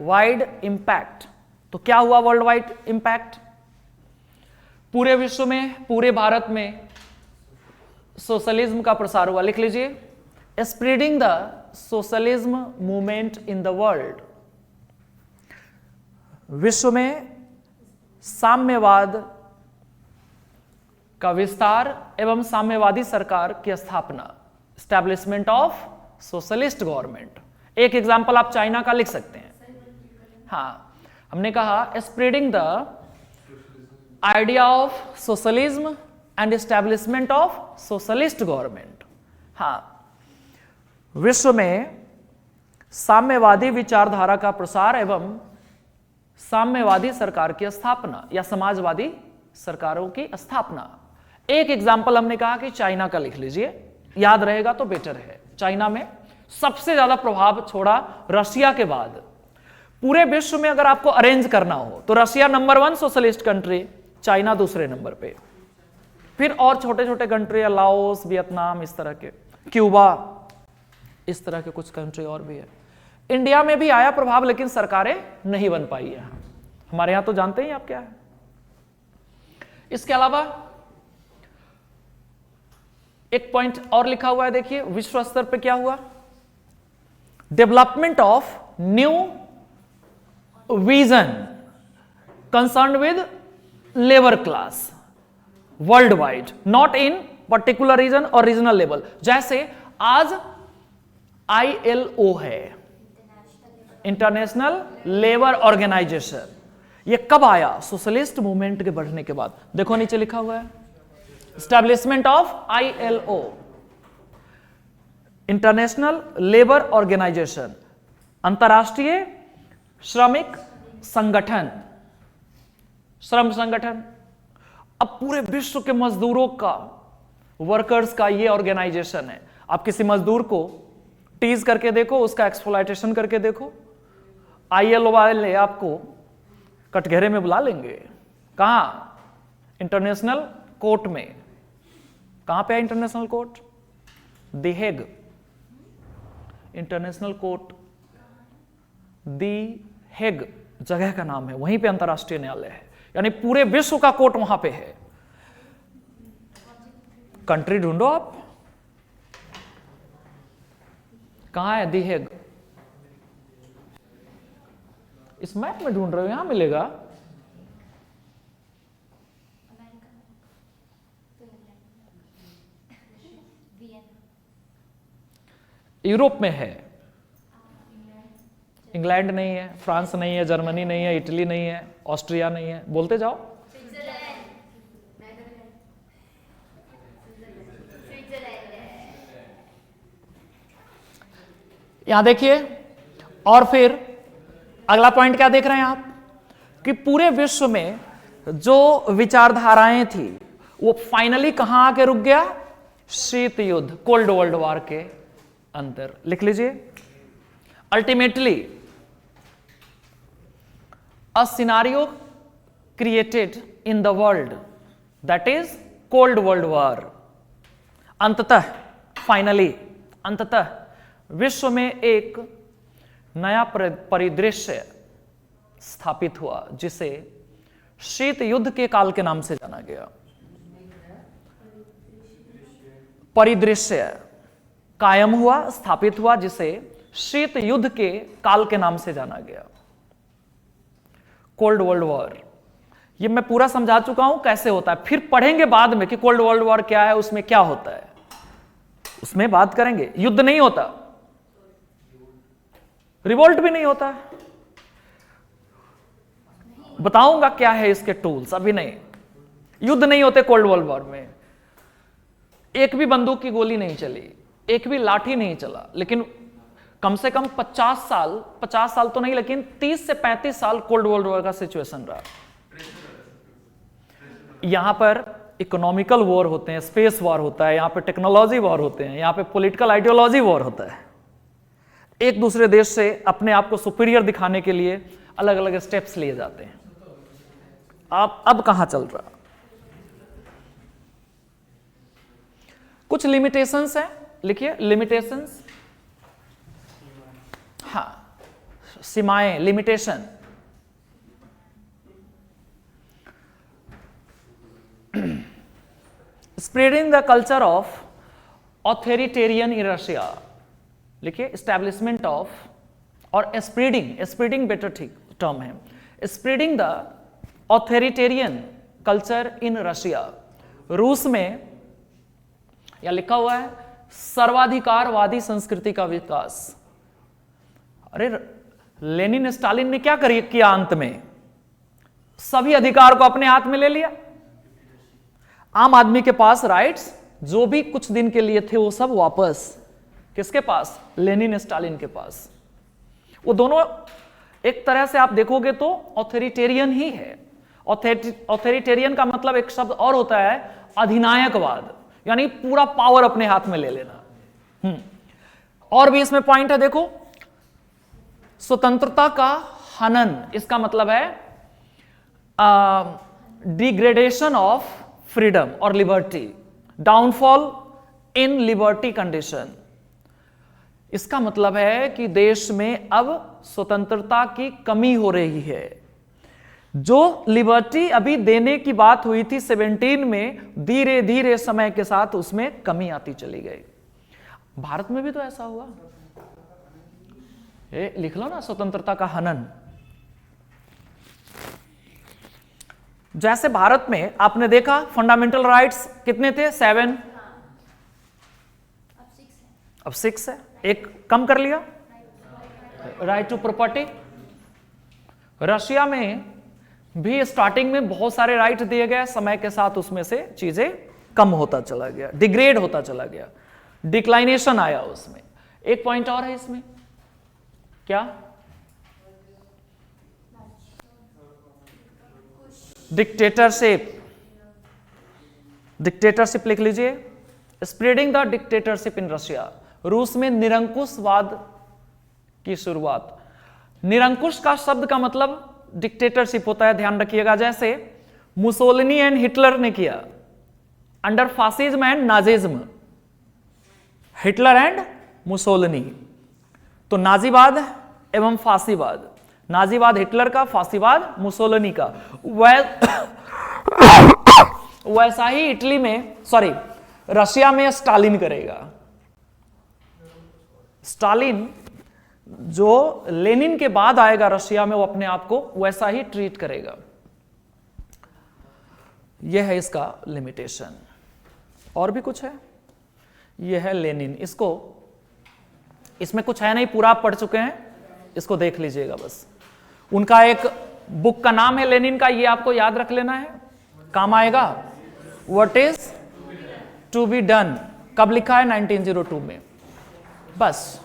wide impact. तो क्या हुआ वर्ल्ड वाइड इंपैक्ट? पूरे विश्व में, पूरे भारत में सोशलिज्म का प्रसार हुआ। लिख लीजिए, spreading the socialism movement in the world. विश्व में साम्यवाद का विस्तार एवं साम्यवादी सरकार की स्थापना, एस्टैब्लिशमेंट ऑफ सोशलिस्ट गवर्नमेंट। एक एग्जांपल आप चाइना का लिख सकते हैं। हाँ, हमने कहा spreading the idea of socialism and establishment of socialist government. हाँ, विश्व में साम्यवादी विचारधारा का प्रसार एवं साम्यवादी सरकार की स्थापना या समाजवादी सरकारों की स्थापना। एक एग्जाम्पल हमने कहा कि चाइना का लिख लीजिए, याद रहेगा तो बेटर है। चाइना में सबसे ज्यादा प्रभाव छोड़ा रशिया के बाद। पूरे विश्व में अगर आपको अरेंज करना हो तो Russia number 1 socialist country, China दूसरे नंबर पे, फिर और छोटे छोटे कंट्री है, लाओस, वियतनाम, इस तरह के, क्यूबा, इस तरह के कुछ कंट्री और भी है। इंडिया में भी आया प्रभाव, लेकिन सरकारें नहीं बन पाई है। हमारे यहां तो जानते ही आप क्या है। इसके अलावा एक पॉइंट और लिखा हुआ है, देखिए विश्व स्तर पे क्या हुआ। Development of new vision concern with labour class worldwide, not in particular region और रीजनल लेवल। जैसे आज ILO है, इंटरनेशनल लेबर ऑर्गेनाइजेशन। ये कब आया? सोशलिस्ट मूवमेंट के बढ़ने के बाद। देखो नीचे लिखा हुआ है, establishment of ILO, international labour organisation, अंतरराष्ट्रीय श्रमिक संगठन, श्रम संगठन। अब पूरे विश्व के मजदूरों का, वर्कर्स का ये ऑर्गेनाइजेशन है। आप किसी मजदूर को टीज करके देखो, उसका एक्सप्लॉयटेशन करके देखो, ILO वाले आपको कटघरे में बुला लेंगे। कहां? इंटरनेशनल कोर्ट में। कहां पे है international court? The Hague international court, the Hague जगह का नाम है, वहीं पे अंतरराष्ट्रीय न्यायालय है। यानी पूरे विश्व का कोर्ट वहां पे है। कंट्री ढूंढो आप, कहां है द हेग? इस मैप में ढूंढ रहे हो, यहां मिलेगा। यूरोप में है। इंग्लैंड नहीं है, फ्रांस नहीं है, जर्मनी नहीं है, इटली नहीं है, ऑस्ट्रिया नहीं है, बोलते जाओ। यहां देखिए, और फिर अगला पॉइंट क्या देख रहे हैं आप कि पूरे विश्व में जो विचारधाराएं थी वो फाइनली कहां आके रुक गया? शीत युद्ध, कोल्ड वर्ल्ड वॉर के अंदर। लिख लीजिए, ultimately a scenario created in the world that is cold world war. अंततः, फाइनली, अंततः विश्व में एक नया परिदृश्य स्थापित हुआ जिसे शीत युद्ध के काल के नाम से जाना गया। परिदृश्य कायम हुआ, स्थापित हुआ, जिसे शीत युद्ध के काल के नाम से जाना गया, कोल्ड वर्ल्ड वॉर। ये मैं पूरा समझा चुका हूं कैसे होता है, फिर पढ़ेंगे बाद में कि कोल्ड वर्ल्ड वॉर क्या है, उसमें क्या होता है, उसमें बात करेंगे। युद्ध नहीं होता, रिवोल्ट भी नहीं होता, बताऊंगा क्या है इसके टूल्स, अभी नहीं। युद्ध नहीं होते कोल्ड वर्ल्ड वॉर में। एक भी बंदूक की गोली नहीं चली, एक भी लाठी नहीं चला, लेकिन कम से कम 50 साल तो नहीं, लेकिन 30 से 35 साल कोल्ड वर्ल्ड वॉर का सिचुएशन रहा। यहां पर इकोनॉमिकल वॉर होते हैं, स्पेस वॉर होता है, यहां पे टेक्नोलॉजी वॉर होते हैं, यहां पे पॉलिटिकल आइडियोलॉजी वॉर होता है। एक दूसरे देश से अपने आप को सुपीरियर दिखाने के लिए अलग अलग स्टेप्स लिए जाते हैं। आप अब कहां चल रहा? कुछ लिमिटेशंस हैं, लिखिए लिमिटेशंस। हाँ, सीमाएं, limitation. Spreading the culture of authoritarian in Russia, लिखिए स्टैब्लिशमेंट ऑफ, और स्प्रेडिंग, स्प्रेडिंग बेटर ठीक टर्म है, spreading the authoritarian culture in Russia, रूस में, या लिखा हुआ है सर्वाधिकारवादी संस्कृति का विकास। अरे लेनिन स्टालिन ने क्या किया अंत में? सभी अधिकार को अपने हाथ में ले लिया। आम आदमी के पास राइट्स जो भी कुछ दिन के लिए थे वो सब वापस किसके पास? लेनिन स्टालिन के पास। वो दोनों एक तरह से आप देखोगे तो ऑथोरिटेरियन ही है। ऑथोरिटेरियन का मतलब एक शब्द और होता है अधिनायकवाद, यानी पूरा पावर अपने हाथ में ले लेना। और भी इसमें पॉइंट है, देखो, स्वतंत्रता का हनन, इसका मतलब है डिग्रेडेशन ऑफ फ्रीडम और लिबर्टी, डाउनफॉल इन लिबर्टी कंडीशन। इसका मतलब है कि देश में अब स्वतंत्रता की कमी हो रही है। जो लिबर्टी अभी देने की बात हुई थी 17 में, धीरे धीरे समय के साथ उसमें कमी आती चली गई। भारत में भी तो ऐसा हुआ, ये लिख लो ना, स्वतंत्रता का हनन। जैसे भारत में आपने देखा फंडामेंटल राइट्स कितने थे? 7, अब 6 है, एक कम कर लिया, राइट टू प्रॉपर्टी। रशिया में भी स्टार्टिंग में बहुत सारे राइट दिए गए, समय के साथ उसमें से चीजें कम होता चला गया, डिग्रेड होता चला गया, डिक्लाइनेशन आया उसमें। एक पॉइंट और है इसमें, क्या? डिक्टेटरशिप, डिक्टेटरशिप लिख लीजिए। Spreading the dictatorship in Russia, रूस में निरंकुशवाद की शुरुआत। निरंकुश का शब्द का मतलब डिक्टेटरशिप होता है, ध्यान रखिएगा। जैसे मुसोलिनी एंड हिटलर ने किया under fascism and Nazism, Hitler and Mussolini. तो नाजीवाद एवं फासीवाद, नाजीवाद हिटलर का, फासीवाद मुसोलिनी का। वैसा ही इटली में, सॉरी रशिया में स्टालिन करेगा। स्टालिन जो लेनिन के बाद आएगा रशिया में, वो अपने आप को वैसा ही ट्रीट करेगा। यह है इसका लिमिटेशन। और भी कुछ है? यह है लेनिन। इसको, इसमें कुछ है नहीं, पूरा आप पढ़ चुके हैं, इसको देख लीजिएगा बस। उनका एक बुक का नाम है लेनिन का, ये आपको याद रख लेना है, काम आएगा। What is to be done, कब लिखा है? 1902 में। बस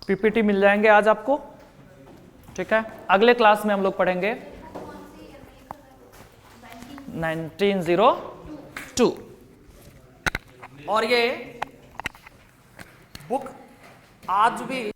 पीपीटी मिल जाएंगे आज आपको, ठीक है। अगले क्लास में हम लोग पढ़ेंगे 1902। और ये बुक आज भी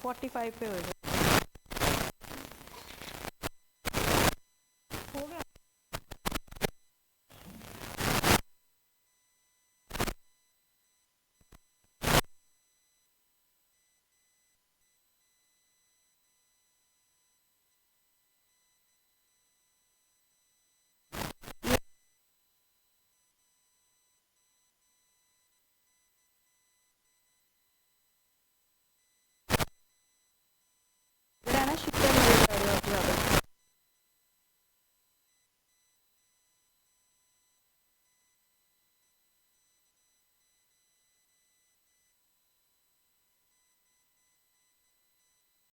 45 पे होएगा।